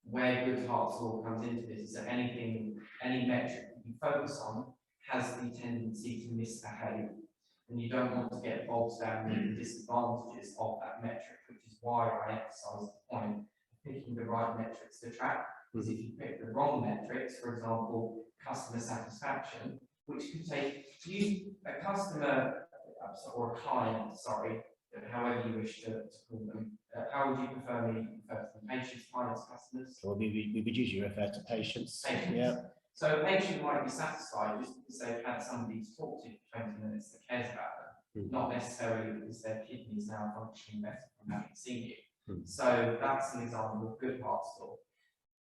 where Good Hearts law comes into this is that any metric that you focus on has the tendency to misbehave, and you don't want to get bogged down with the disadvantages of that metric, which is why I emphasise the point of picking the right metrics to track. Because if you pick the wrong metrics, for example, customer satisfaction, which could take a customer or a client, however you wish to call them. How would you prefer me to refer to them? Patients, clients, customers? Well, we would usually refer to patients. Yeah. So a patient might be satisfied just because they've had somebody to talk to for 20 minutes that cares about them, not necessarily because their kidneys now functioning better from having seen you. So that's an example of Good Hearts law,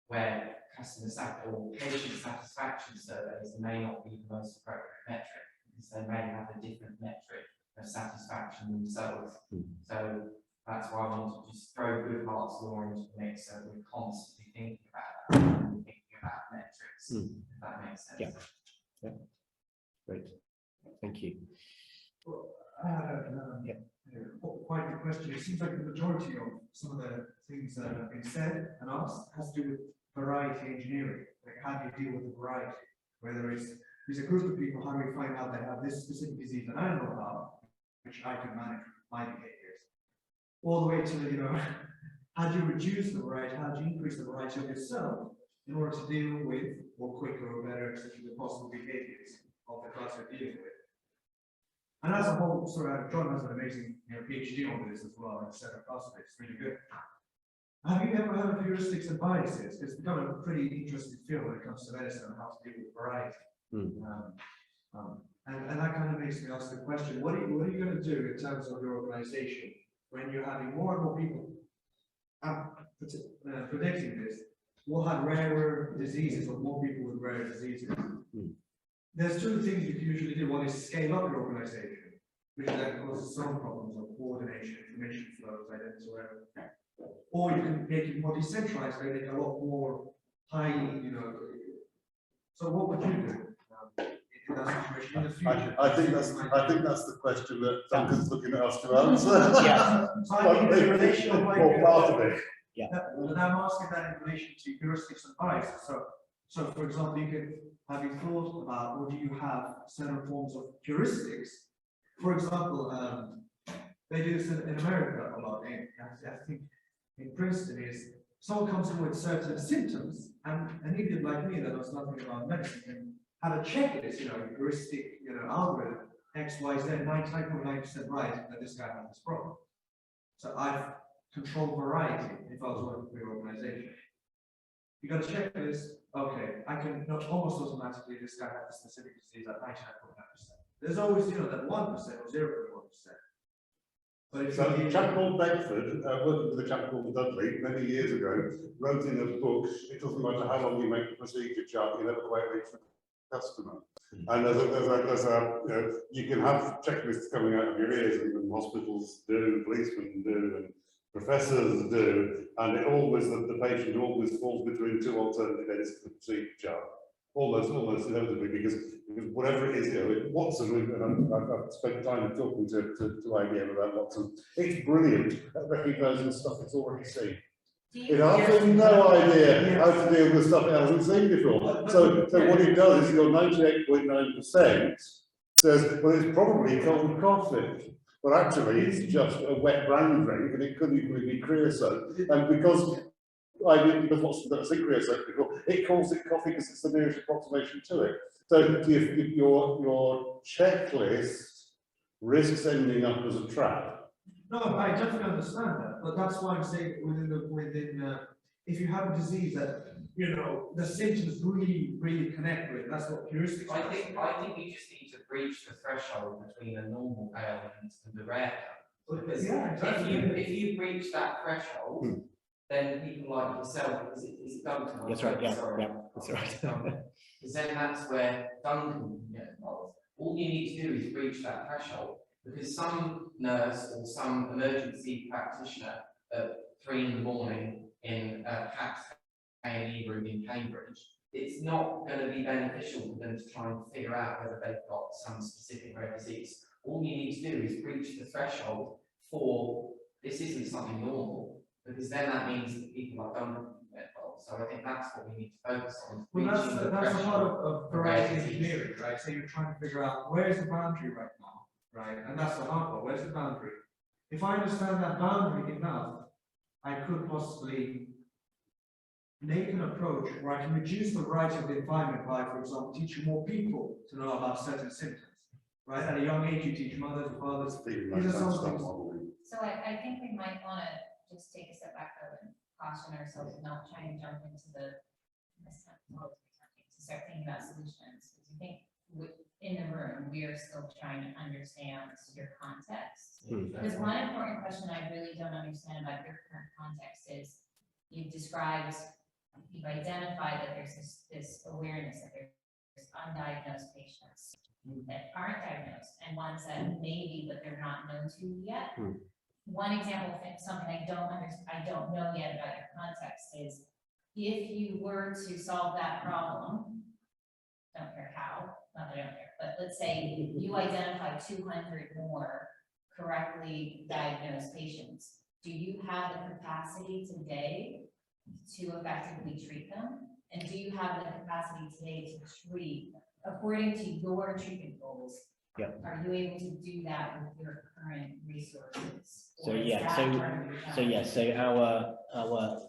where patient satisfaction surveys may not be the most appropriate metric, because they may have a different metric of satisfaction themselves. So that's why I want to just throw Good Hearts law into the mix, so we're constantly be thinking about that, and thinking about metrics, if that makes sense. Yeah. Great, thank you. Well, I had quite a question. It seems like the majority of some of the things that have been said and asked has to do with variety engineering. Like, how do you deal with the variety? Whether it's, there's a group of people, how do we find out they have this specific disease that I know about, which I can manage my behaviors, all the way to, you know, how do you reduce the variety, how do you increase the variety of yourself in order to deal with more quicker or better, etc., the possible behaviors of the class you're dealing with. And as a whole, John has an amazing, you know, PhD on this as well, and set of classes, it's really good. Have you ever heard of heuristics and biases? It's become a pretty interesting field when it comes to medicine and how to deal with variety. And that kind of makes me ask the question, what are you going to do in terms of your organization when you're having more and more people predicting this? We'll have rarer diseases or more people with rare diseases. There's two things you can usually do. One is scale up your organization, which then causes some problems of coordination, information flows, identity, whatever. Or you can make it more decentralized, where make a lot more highly, you know. So what would you do in that situation in the future? I think that's the question that Duncan's looking at us to answer. Yeah. So I think in relation of Or part of it. and I'm asking that in relation to heuristics and biases. So for example, you could have you thought about, or do you have certain forms of heuristics? For example, they do this in America a lot. I think in Princeton is someone comes in with certain symptoms, and an idiot like me that knows nothing about medicine can have a checklist, you know, heuristic, you know, algorithm, X, Y, Z, 99.9% right that this guy has this problem. So I've controlled variety if I was working for your organization. You got a checklist, okay, I can not almost automatically this guy has a specific disease at 99.9%. There's always, you know, that 1% or 0.1%. But if So you a chap called Beckford, working with a chap called Dudley many years ago, wrote in a book, it doesn't matter how long you make the procedure chart, you never quite reach the customer. And you can have checklists coming out of your ears, even hospitals do, policemen do, and professors do, and it always, the patient always falls between two alternative edits of the procedure chart. Almost inevitably, because whatever it is, you know, Watson, and I've spent time talking to IBM about Watson, it's brilliant at recognizing stuff it's already seen. It has no idea how to deal with stuff it hasn't seen before. So what it does is your 98.9% says, well, it's probably cold coffee. But actually, it's just a wet brown drink, and it could equally be creosote. And because Watson doesn't see creosote before, it calls it coffee because it's the nearest approximation to it. So if your checklist risks ending up as a trap. No, I definitely understand that, but that's why I'm saying if you have a disease that, you know, the symptoms really connect with, that's what heuristics I think you just need to breach the threshold between a normal ailment and the rare ailment. Because if you breach that threshold, then people like yourself, is it Duncan? That's right, yeah, sorry. yeah, that's right. Because then that's where Duncan gets involved. All you need to do is breach that threshold, because some nurse or some emergency practitioner at 3 in the morning in a PACS A&E room in Cambridge, it's not going to be beneficial for them to try and figure out whether they've got some specific rare disease. All you need to do is breach the threshold for this isn't something normal, because then that means that people like Duncan get involved. So I think that's what we need to focus on. Well, that's a part of variety engineering, right? So you're trying to figure out where's the boundary right now, right? And that's the hard part. Where's the boundary? If I understand that boundary enough, I could possibly make an approach where I can reduce the variety of the environment by, for example, teaching more people to know about certain symptoms. Right? At a young age, you teach mothers, fathers. These are some things. So I think we might want to just take a step back though and caution ourselves and not try and jump into to start thinking about solutions. Because I think in the room, we are still trying to understand your context. Because one important question I really don't understand about your current context is you've identified that there's this awareness that there's undiagnosed patients that aren't diagnosed and ones that maybe, but they're not known to yet. One example of something I don't know yet about your context is if you were to solve that problem, don't care how, not that I don't care, but let's say you identify 200 more correctly diagnosed patients, do you have the capacity today to effectively treat them? And do you have the capacity today to treat, according to your treatment goals? Yeah. Are you able to do that with your current resources? So Or is yeah, that so- part of your So our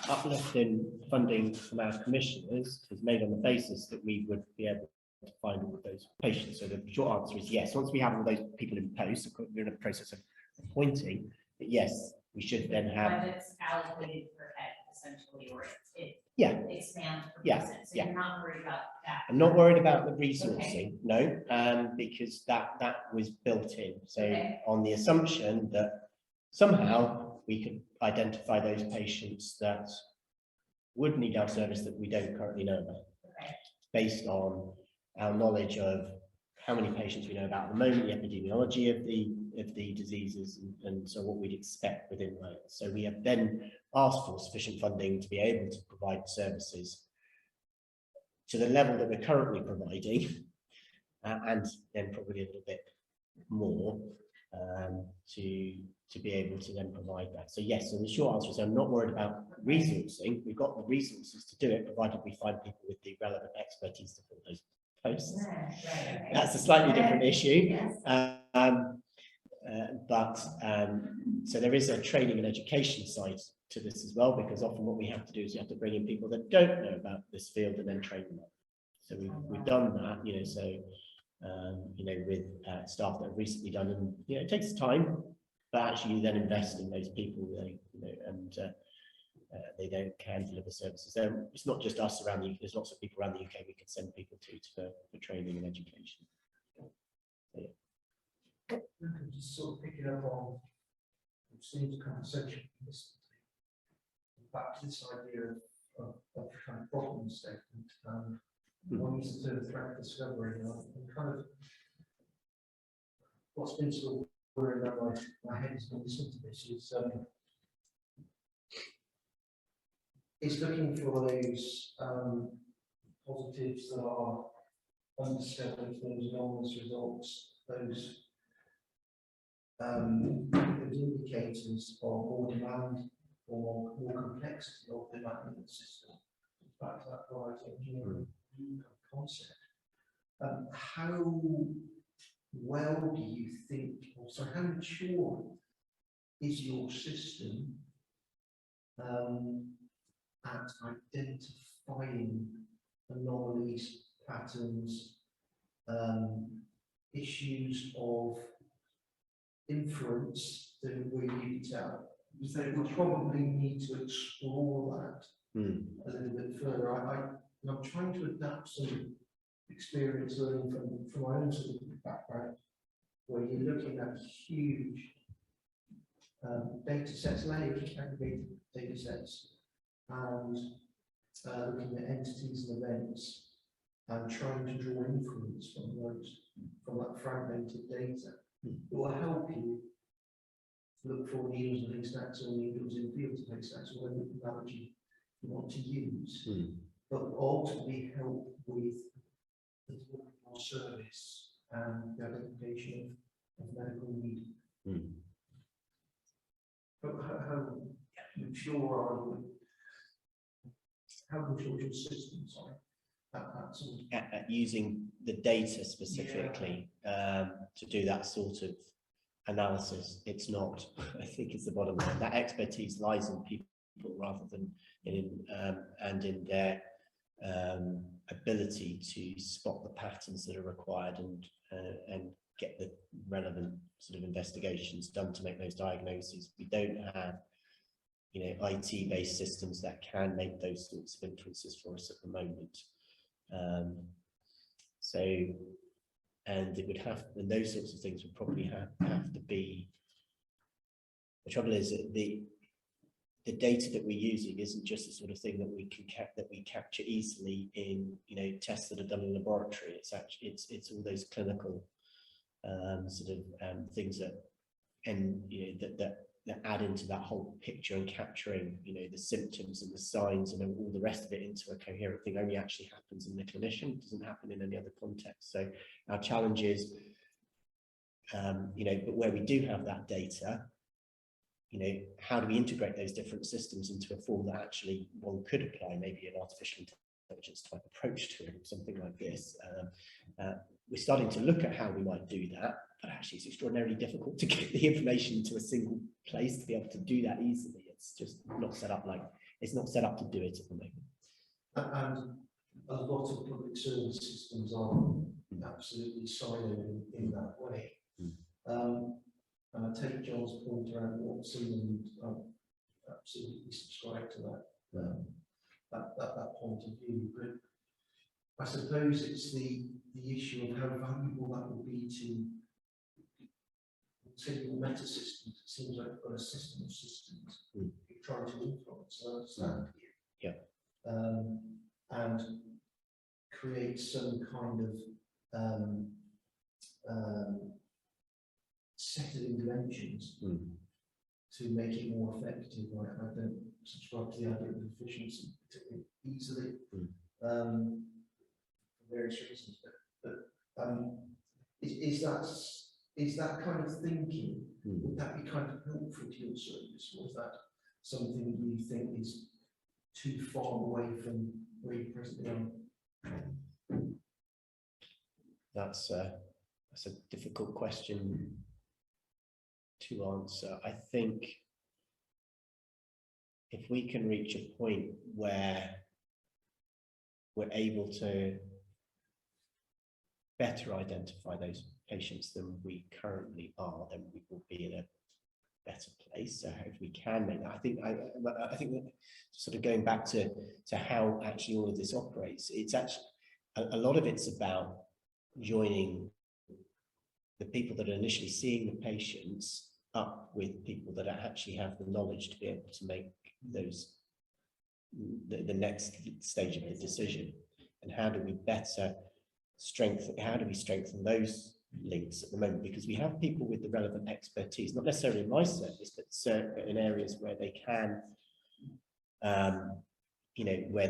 uplift in funding from our commissioners is made on the basis that we would be able to find all of those patients. So the short answer is yes. Once we have all those people in post, we're in the process of appointing, but yes, we should then have. Budget's allocated per head, essentially, or it Yeah. expands per Yeah, person, so yeah. you're not worried about that. I'm not worried about the resourcing, no, because that was built in. So Okay. on the assumption that somehow we could identify those patients that would need our service that we don't currently know about, Okay. based on our knowledge of how many patients we know about at the moment, the epidemiology of the diseases, and so what we'd expect within Wales. So we have then asked for sufficient funding to be able to provide services to the level that we're currently providing, and then probably a little bit more to be able to then provide that. So yes, so the short answer is I'm not worried about resourcing. We've got the resources to do it, provided we find people with the relevant expertise to fill those posts. Right, okay. That's a slightly different issue. Yes. So there is a training and education side to this as well, because often what we have to do is we have to bring in people that don't know about this field and then train them up. So we've done that, with staff that have recently done, and it takes time, but actually you then invest in those people, and they then can deliver services. So it's not just us around the UK, there's lots of people around the UK we can send people to for training and education. Just sort of picking up on Steve's conversation, back to this idea of kind of problem statement, one used to do threat discovery, and kind of what's been sort of worrying around my head has been listening to this is looking for those positives that are undiscovered, those anomalous results, those indicators of more demand or more complexity of the management system. Back to that right engineering concept. How well do you think, or so how mature is your system at identifying anomalies, patterns, issues of inference that we need to tell? Because they would probably need to explore that a little bit further. I'm trying to adapt some experience learning from my own sort of background, where you're looking at huge data sets, layers of aggregated data sets, and looking at entities and events, and trying to draw inference from those, from that fragmented data. It will help you look for needles and haystacks, or needles in fields of haystacks, or whatever analogy you want to use, but ultimately help with the delivery of service and the identification of medical need. But how mature are you? How mature is your system, sorry? At using the data specifically to do that sort of analysis, it's not. I think it's the bottom line. That expertise lies in people rather than in their ability to spot the patterns that are required and get the relevant sort of investigations done to make those diagnoses. We don't have IT-based systems that can make those sorts of inferences for us at the moment. And it would have, and those sorts of things would probably have to be. The trouble is that the data that we're using isn't just the sort of thing that we can capture easily in tests that are done in a laboratory. It's actually it's all those clinical things that add into that whole picture and capturing, you know, the symptoms and the signs and all the rest of it into a coherent thing only actually happens in the clinician. It doesn't happen in any other context. So our challenge is, you know, but where we do have that data, you know, how do we integrate those different systems into a form that actually one could apply maybe an artificial intelligence type approach to it, something like this. We're starting to look at how we might do that, but actually it's extraordinarily difficult to get the information into a single place to be able to do that easily. It's just not set up like, it's not set up to do it at the moment. And a lot of public service systems are absolutely siloed in that way. And I take John's point around what's in, and I absolutely subscribe to that point of view. But I suppose it's the issue of how valuable that will be to continual meta systems. It seems like you've got a system of systems you're trying to influence and understand here. Yeah. And create some kind of set of interventions to make it more effective. I don't subscribe to the idea of efficiency particularly easily for various reasons. But is that kind of thinking, would that be kind of helpful to your service, or is that something you think is too far away from where you presently are? That's a difficult question to answer. I think if we can reach a point where we're able to better identify those patients than we currently are, then we will be in a better place. So if we can make that, I think that sort of going back to how actually all of this operates, it's actually a lot of it's about joining the people that are initially seeing the patients up with people that actually have the knowledge to be able to make those the next stage of the decision. And how do we better strengthen those links at the moment? Because we have people with the relevant expertise, not necessarily in my service, but in areas where they can, you know, where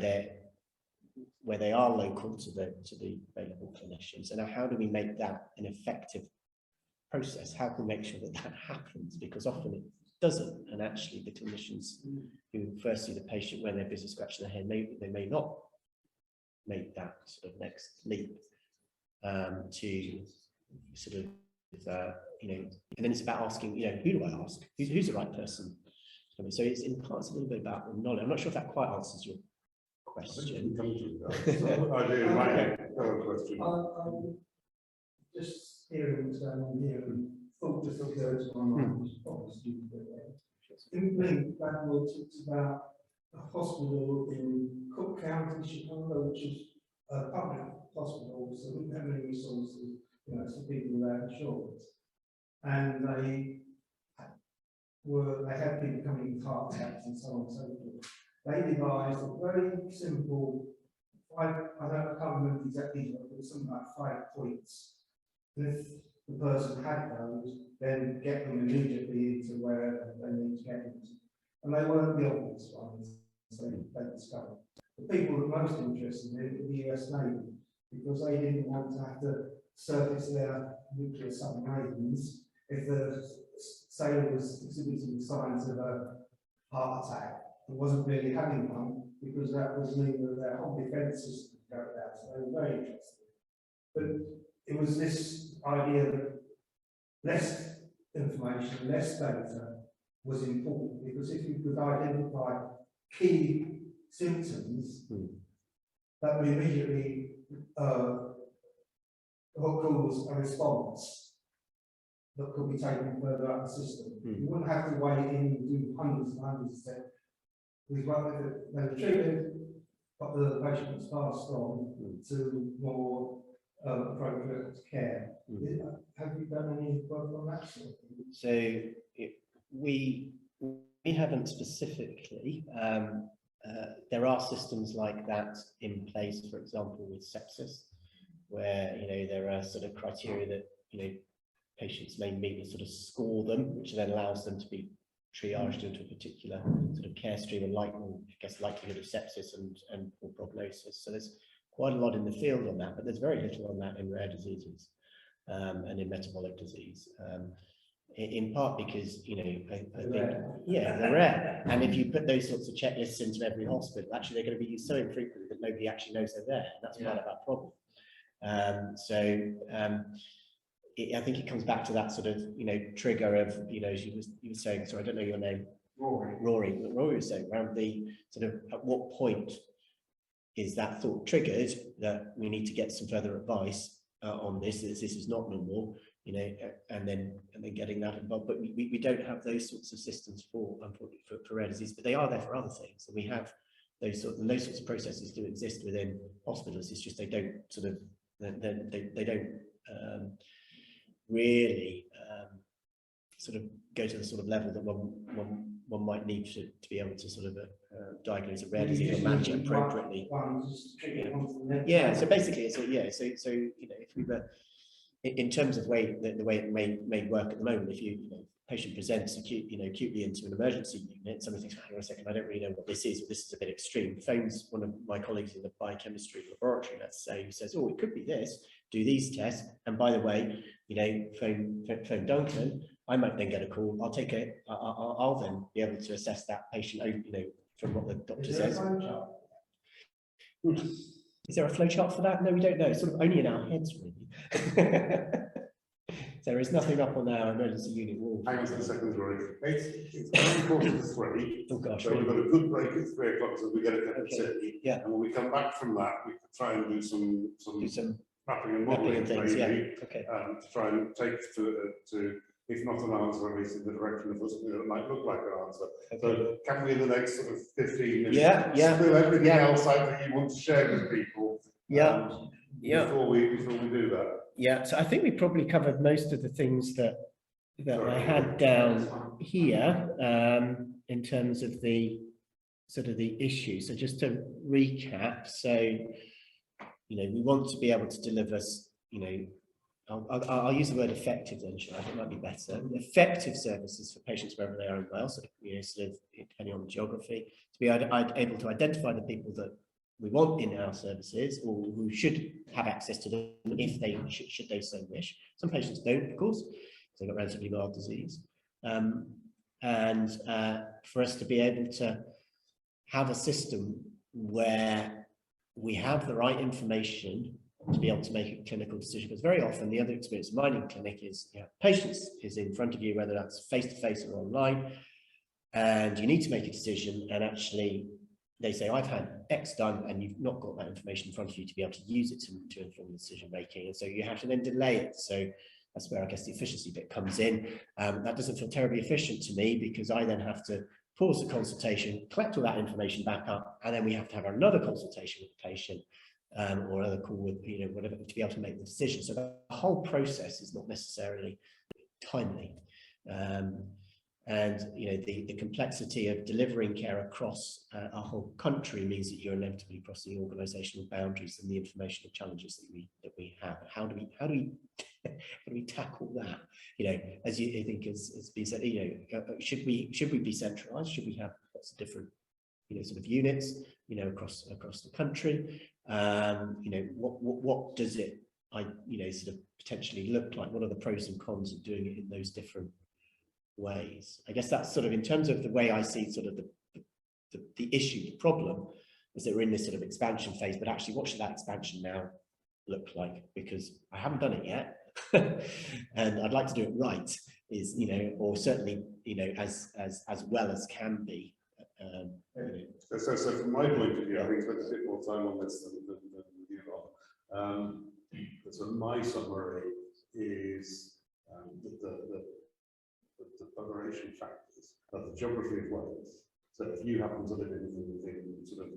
they are local to the available clinicians. And how do we make that an effective process? How can we make sure that that happens? Because often it doesn't, and actually the clinicians who first see the patient when they're busy scratching their head, they may not make that sort of next leap to sort of you know, and then it's about asking, you know, who do I ask? Who's the right person? So it's in parts a little bit about the knowledge. I'm not sure if that quite answers your question. I do. My question. Just hearing what's going on here, and thought just occurred to my mind, obviously, in me, that will talks about a hospital in Cook County, Chicago, which is a public hospital, so we don't have many resources, you know, for people without insurance. And they had people coming with heart attacks and so on and so forth. They devised a very simple, I can't remember exactly, but something like 5 points. And if the person had those, then get them immediately into wherever they need to get them to. And they weren't the obvious ones, so they discovered. The people that were most interested in it were the US Navy, because they didn't want to have to surface their nuclear submarines if the sailor was exhibiting signs of a heart attack and wasn't really having one, because that was meaning that their whole defence system would go down. So they were very interested. But it was this idea that less information, less data was important, because if you could identify key symptoms, that would immediately cause a response that could be taken further up the system. You wouldn't have to wait in and do hundreds and hundreds of steps. They were treated, but the patient was passed on to more appropriate care. Have you done any work on that sort of thing? So we haven't specifically. There are systems like that in place, for example, with sepsis, where, you know, there are sort of criteria that, you know, patients may meet and sort of score them, which then allows them to be triaged into a particular sort of care stream and likelihood of sepsis and poor prognosis. So there's quite a lot in the field on that, but there's very little on that in rare diseases and in metabolic disease. In part because, I think, yeah, they're rare. And if you put those sorts of checklists into every hospital, actually they're going to be used so infrequently that nobody actually knows they're there. That's part of our problem. I think it comes back to that sort of, trigger of, as you were saying, sorry, I don't know your name. Rory was saying around the sort of, at what point is that thought triggered that we need to get some further advice on this is not normal, and then getting that involved. But we don't have those sorts of systems for rare disease, but they are there for other things. And we have those sorts of processes do exist within hospitals. It's just they don't sort of, they don't really sort of go to the sort of level that one might need to be able to sort of diagnose a rare disease or manage it appropriately. Yeah, so basically, so if we were in terms of the way it may work at the moment, if patient presents acutely into an emergency unit, somebody thinks, hang on a second, I don't really know what this is, or this is a bit extreme. Phones one of my colleagues in the biochemistry laboratory, let's say, who says, oh, it could be this, do these tests, and by the way, phone Duncan. I might then get a call. I'll take it. I'll then be able to assess that patient, from what the doctor says. Is there a flow chart for that? No, we don't know. It's sort of only in our heads, really. There is nothing up on our emergency unit wall. Hang on a second, Rory. It's very important to 3. Oh gosh. So we've got a good break at 3 o'clock, so we get a cup of tea. Yeah. And when we come back from that, we could try and do some mapping and modelling things, maybe, okay. to try and take to if not an answer, at least in the direction of something that might look like an answer. Okay. So can we in the next sort of 15 minutes spill everything else out that you want to share with people? Before we do that. Yeah, so I think we probably covered most of the things that I had down here in terms of the sort of the issue. So just to recap, so we want to be able to deliver, I'll use the word effective then, I think it might be better. Effective services for patients wherever they are in Wales, sort of depending on the geography, to be able to identify the people that we want in our services, or who should have access to them if they should they so wish. Some patients don't, of course, because they've got relatively mild disease. And for us to be able to have a system where we have the right information to be able to make a clinical decision. Because very often the other experience of mine in clinic is patients is in front of you, whether that's face-to-face or online, and you need to make a decision, and actually they say, I've had X done, and you've not got that information in front of you to be able to use it to inform the decision making. And so you have to then delay it. So that's where I guess the efficiency bit comes in. That doesn't feel terribly efficient to me, because I then have to pause the consultation, collect all that information back up, and then we have to have another consultation with the patient or another call with, whatever, to be able to make the decision. So the whole process is not necessarily timely. And the complexity of delivering care across a whole country means that you're inevitably crossing organisational boundaries and the informational challenges that we have. How do we tackle that? As you think has been said, should we be centralised? Should we have lots of different sort of units across the country? What does it sort of potentially look like? What are the pros and cons of doing it in those different ways? I guess that's sort of in terms of the way I see sort of the issue, the problem is that we're in this sort of expansion phase, but actually what should that expansion now look like? Because I haven't done it yet and I'd like to do it right, or certainly as well as can be. So from my point of view, I think spent a bit more time on this than you lot. So my summary is the population factors of the geography of Wales. So if you happen to live in sort of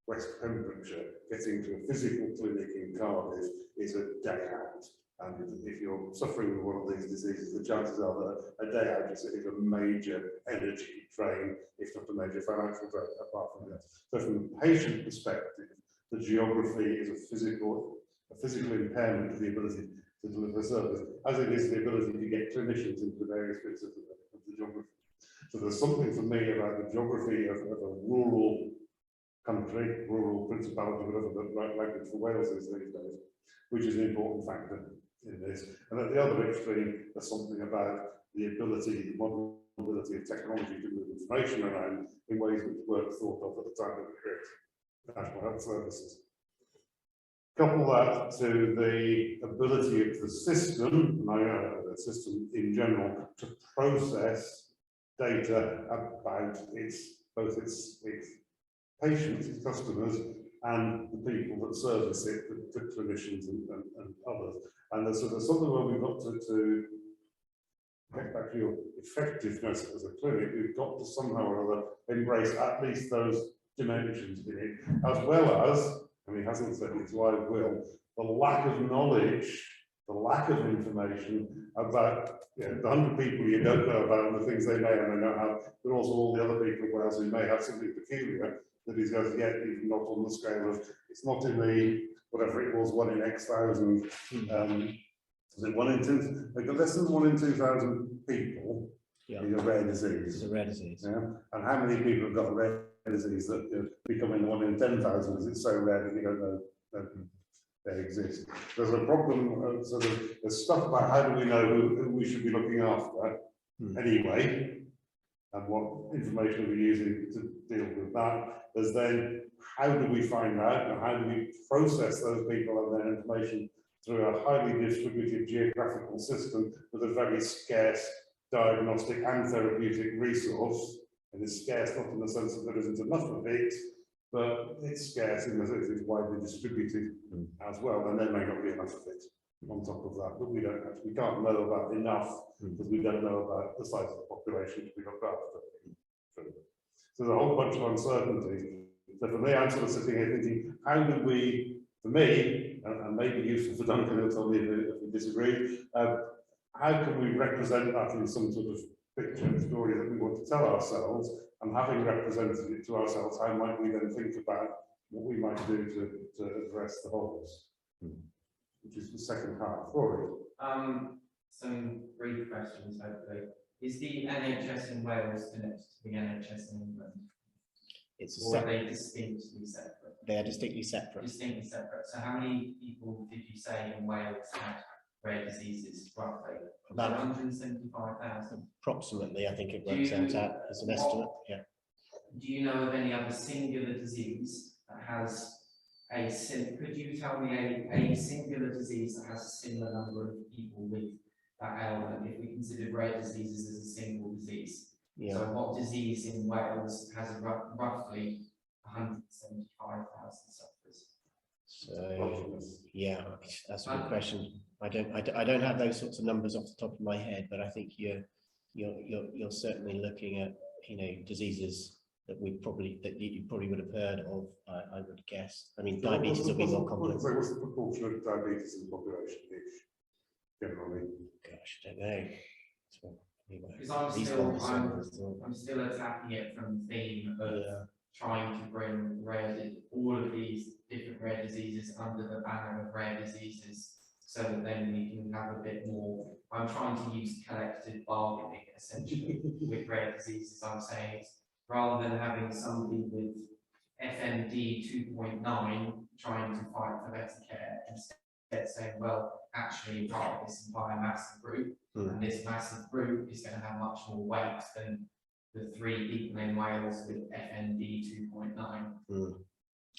West Pembrokeshire, getting to a physical clinic in Cardiff is a day out. And if you're suffering with one of these diseases, the chances are that a day out is a major energy drain, if not a major financial drain, apart from that. So from the patient perspective, the geography is a physical impairment of the ability to deliver service, as it is the ability to get clinicians into the various bits of the geography. So there's something for me about the geography of a rural country, rural principality, whatever the right language for Wales is these days, which is an important factor in this. And at the other extreme, there's something about the ability, the modern ability of technology to move information around in ways which weren't thought of at the time that we created National Health Services. Couple that to the ability of the system, the system in general, to process data about both its patients, its customers, and the people that service it, the clinicians and others. And there's something where we've got to get back to your effectiveness as a clinic, we've got to somehow or other embrace at least those dimensions in it, as well as, and he hasn't said it, so I will, the lack of knowledge, the lack of information about the 100 people you don't know about and the things they may or may not have, but also all the other people in Wales who may have something peculiar that is going to get even not on the scale of, it's not in the, whatever it was, 1 in X thousand, is it 1 in 2, like less than 1 in 2,000 people is a rare disease. It's a rare disease. Yeah? And how many people have got a rare disease that becoming 1 in 10,000 is it so rare that you don't know that they exist? There's a problem, so there's stuff about how do we know who we should be looking after anyway, and what information we're using to deal with that. There's then how do we find out and how do we process those people and their information through a highly distributed geographical system with a very scarce diagnostic and therapeutic resource. And it's scarce not in the sense that there isn't enough of it, but it's scarce in the sense it's widely distributed as well, and there may not be enough of it on top of that, but we can't know about enough because we don't know about the size of the population to be looked after. So there's a whole bunch of uncertainties. So for me, I'm sort of sitting here thinking, how do we, for me, and maybe useful for Duncan, he'll tell me if we disagree, how can we represent that in some sort of picture and story that we want to tell ourselves, and having represented it to ourselves, how might we then think about what we might do to address the holes, which is the second half. Rory. Some brief questions, hopefully. Is the NHS in Wales connected to the NHS in England? It's Or are they distinctly separate? They are distinctly separate. Distinctly separate. So how many people did you say in Wales had rare diseases roughly? About 175,000. Approximately, I think it works out as an estimate. Yeah. Do you know of any other singular disease that has could you tell me a singular disease that has a similar number of people with that ailment if we consider rare diseases as a single disease? Yeah. So what disease in Wales has roughly 175,000 sufferers? So yeah, that's a good question. I don't have those sorts of numbers off the top of my head, but I think you're certainly looking at diseases that you probably would have heard of. I would guess. I mean, diabetes will be more complex. What's the proportion of diabetes in the population generally? Gosh, I don't know. So, Because I'm still attacking it from the theme of trying to bring all of these different rare diseases under the banner of rare diseases, so that then we can have a bit more. I'm trying to use collective bargaining essentially with rare diseases. I'm saying it's rather than having somebody with FMD 2.9 trying to fight for better care, instead saying, well, actually part of this entire massive group, and this massive group is going to have much more weight than the 3 people in Wales with FMD 2.9.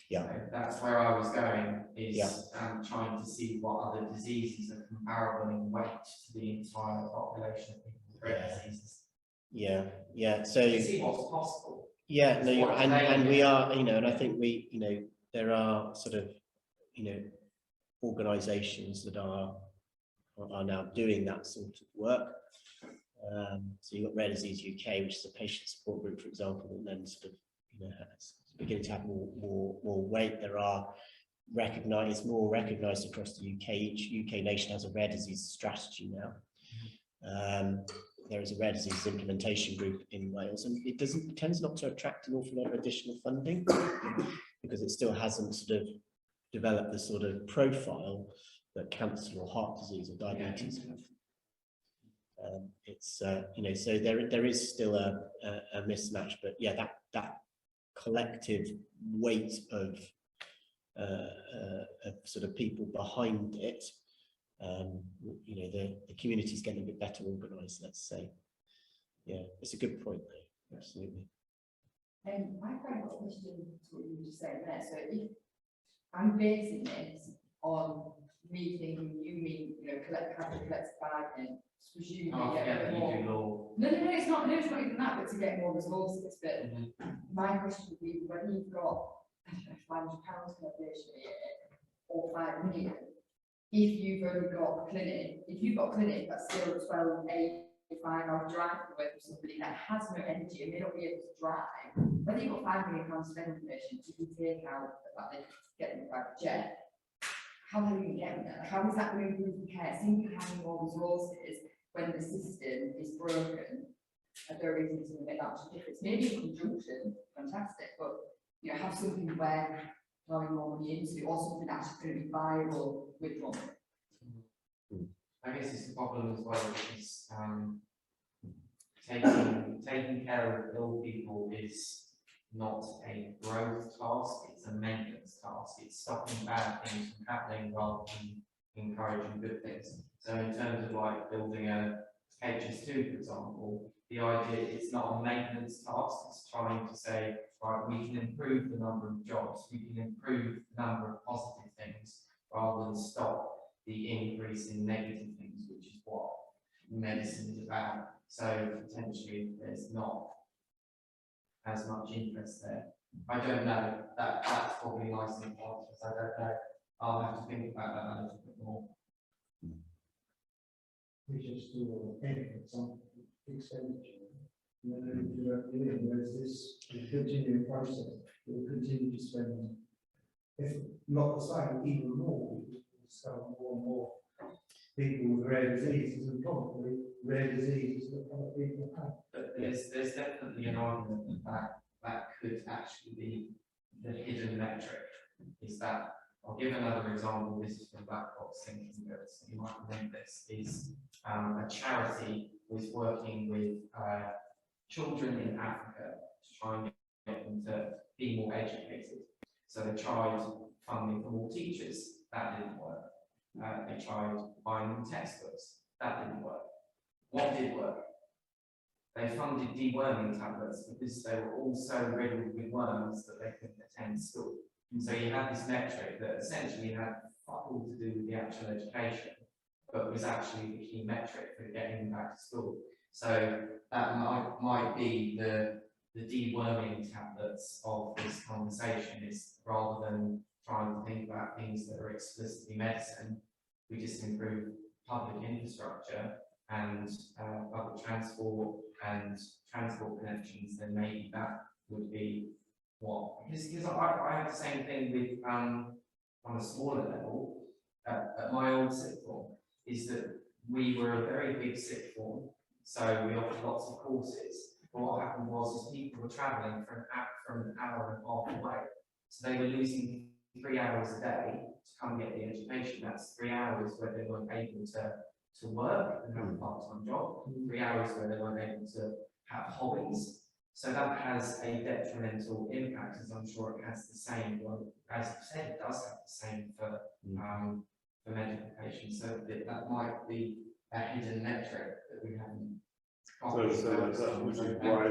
Yeah, so that's where I was going, is trying to see what other diseases are comparable in weight to the entire population of people with rare diseases. Yeah. So to see what's possible. Yeah, no, and we are, and I think we, there are sort of, organisations that are now doing that sort of work. So you've got Rare Disease UK, which is a patient support group, for example, and then sort of, has beginning to have more weight. There are more recognised across the UK. Each UK nation has a rare disease strategy now. There is a rare disease implementation group in Wales, and it tends not to attract an awful lot of additional funding because it still hasn't sort of developed the sort of profile that cancer or heart disease or diabetes have. It's you know, so there is still a mismatch, but yeah, that collective weight of sort of people behind it, you know, the community's getting a bit better organised, let's say. Yeah, it's a good point though, absolutely. I've got a question to what you were just saying there. So if I'm basing this on me thinking you mean, you know, collective bargaining, presumably Oh, get yeah, more. you do law. No, it's not even that, but to get more resources. But my question would be whether you've got £500 collaboration a year or 5 million, if you've only got a clinic, if you've got a clinic that's still 12, 8, 5-hour drive away from somebody that has no energy and may not be able to drive, whether you've got £5 million spend information, if you take out the fact that you get them private jet, how are you getting there? Like, how is that going to improve the care? Simply having more resources when the system is broken, I don't really think it's going to make that much difference. Maybe in conjunction, fantastic, but you know, have something where throwing more money into, or something that's going to be viable with more money. I guess it's the problem as well, is taking care of ill people is not a growth task, it's a maintenance task. It's stopping bad things from happening rather than encouraging good things. So in terms of like building a HS2, for example, the idea it's not a maintenance task, it's trying to say, right, we can improve the number of jobs, we can improve the number of positive things rather than stop the increase in negative things, which is what medicine is about. So potentially there's not as much interest there. I don't know, that's probably nice and answers. I don't know. I'll have to think about that a little bit more. We just do some expenditure. And then if there's this continuing process, we'll continue to spend, if not the same, even more, we discover more and more people with rare diseases, and probably rare diseases that other people have. But there's definitely an argument that could actually be the hidden metric. Is that, I'll give another example, this is from Black Box Thinking, but you might remember this, is a charity was working with children in Africa to try and get them to be more educated. So they tried funding for more teachers, that didn't work. They tried buying them textbooks, that didn't work. What did work? They funded deworming tablets because they were all so riddled with worms that they couldn't attend school. And so you had this metric that essentially had fuck all to do with the actual education, but was actually the key metric for getting them back to school. So that might be the deworming tablets of this conversation, is rather than trying to think about things that are explicitly medicine, we just improve public infrastructure and public transport and transport connections, then maybe that would be what, because I have the same thing with on a smaller level at my old sixth form, is that we were a very big sixth form, so we offered lots of courses, but what happened was people were travelling from an hour and a half away, so they were losing 3 hours a day to come get the education. That's 3 hours where they weren't able to work and have a part-time job, 3 hours where they weren't able to have hobbies. So that has a detrimental impact, as I'm sure it has the same, well, as you said, it does have the same for medical patients. So that might be a hidden metric that we haven't. Which is why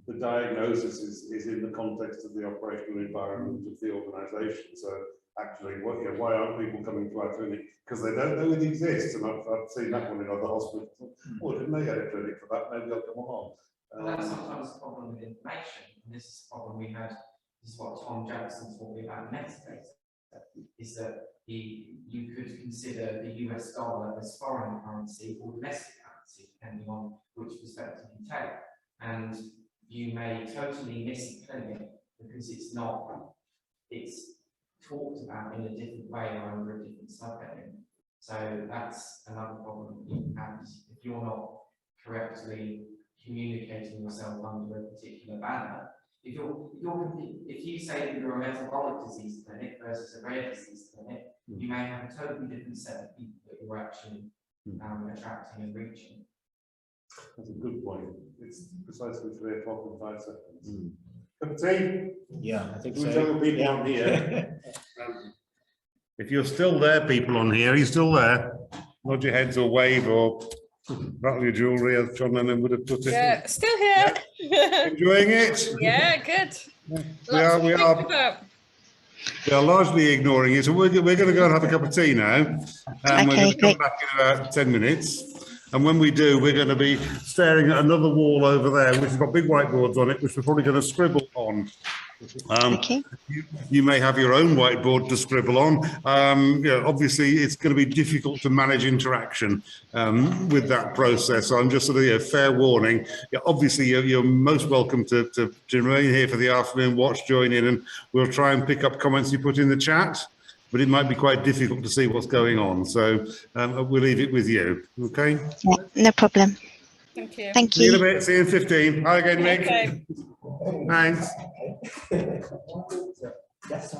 the diagnosis is in the context of the operational environment of the organisation. So actually, why aren't people coming to our clinic? Because they don't know it exists, and I've seen that one in other hospitals. Oh, didn't they get a clinic for that? Maybe I'll come along. Well, that's sometimes the problem with information, and this is the problem we had. This is what Tom Jackson's talking about in Metadata, is that you could consider the US dollar as foreign currency or domestic currency, depending on which perspective you take. And you may totally miss a clinic because it's talked about in a different way or under a different subheading. So that's another problem you have. If you're not correctly communicating yourself under a particular banner, if you say that you're a metabolic disease clinic versus a rare disease clinic, you may have a totally different set of people that you're actually attracting and reaching. That's a good point. It's precisely 3 o'clock and 5 seconds. Cup of tea? Yeah, I think We so. tell the people on here. If you're still there, people on here, are you still there? Nod your heads or wave or rattle your jewellery, as John Lennon would have put it. Yeah, still here. Enjoying it? Yeah, good. We are, Lots to think about. we are largely ignoring it. So we're going to go and have a cup of tea now. And we're going to come back in about 10 minutes. And when we do, we're going to be staring at another wall over there, which has got big whiteboards on it, which we're probably going to scribble on. You may have your own whiteboard to scribble on. Obviously, it's going to be difficult to manage interaction with that process. So I'm just sort of fair warning. Yeah, obviously, you're most welcome to remain here for the afternoon watch, join in, and we'll try and pick up comments you put in the chat. But it might be quite difficult to see what's going on. So we'll leave it with you. Okay? Yeah, no problem. Thank you. Thank See you in you. a bit. See you in 15. Hi again, Nick. Okay. Thanks. Yes,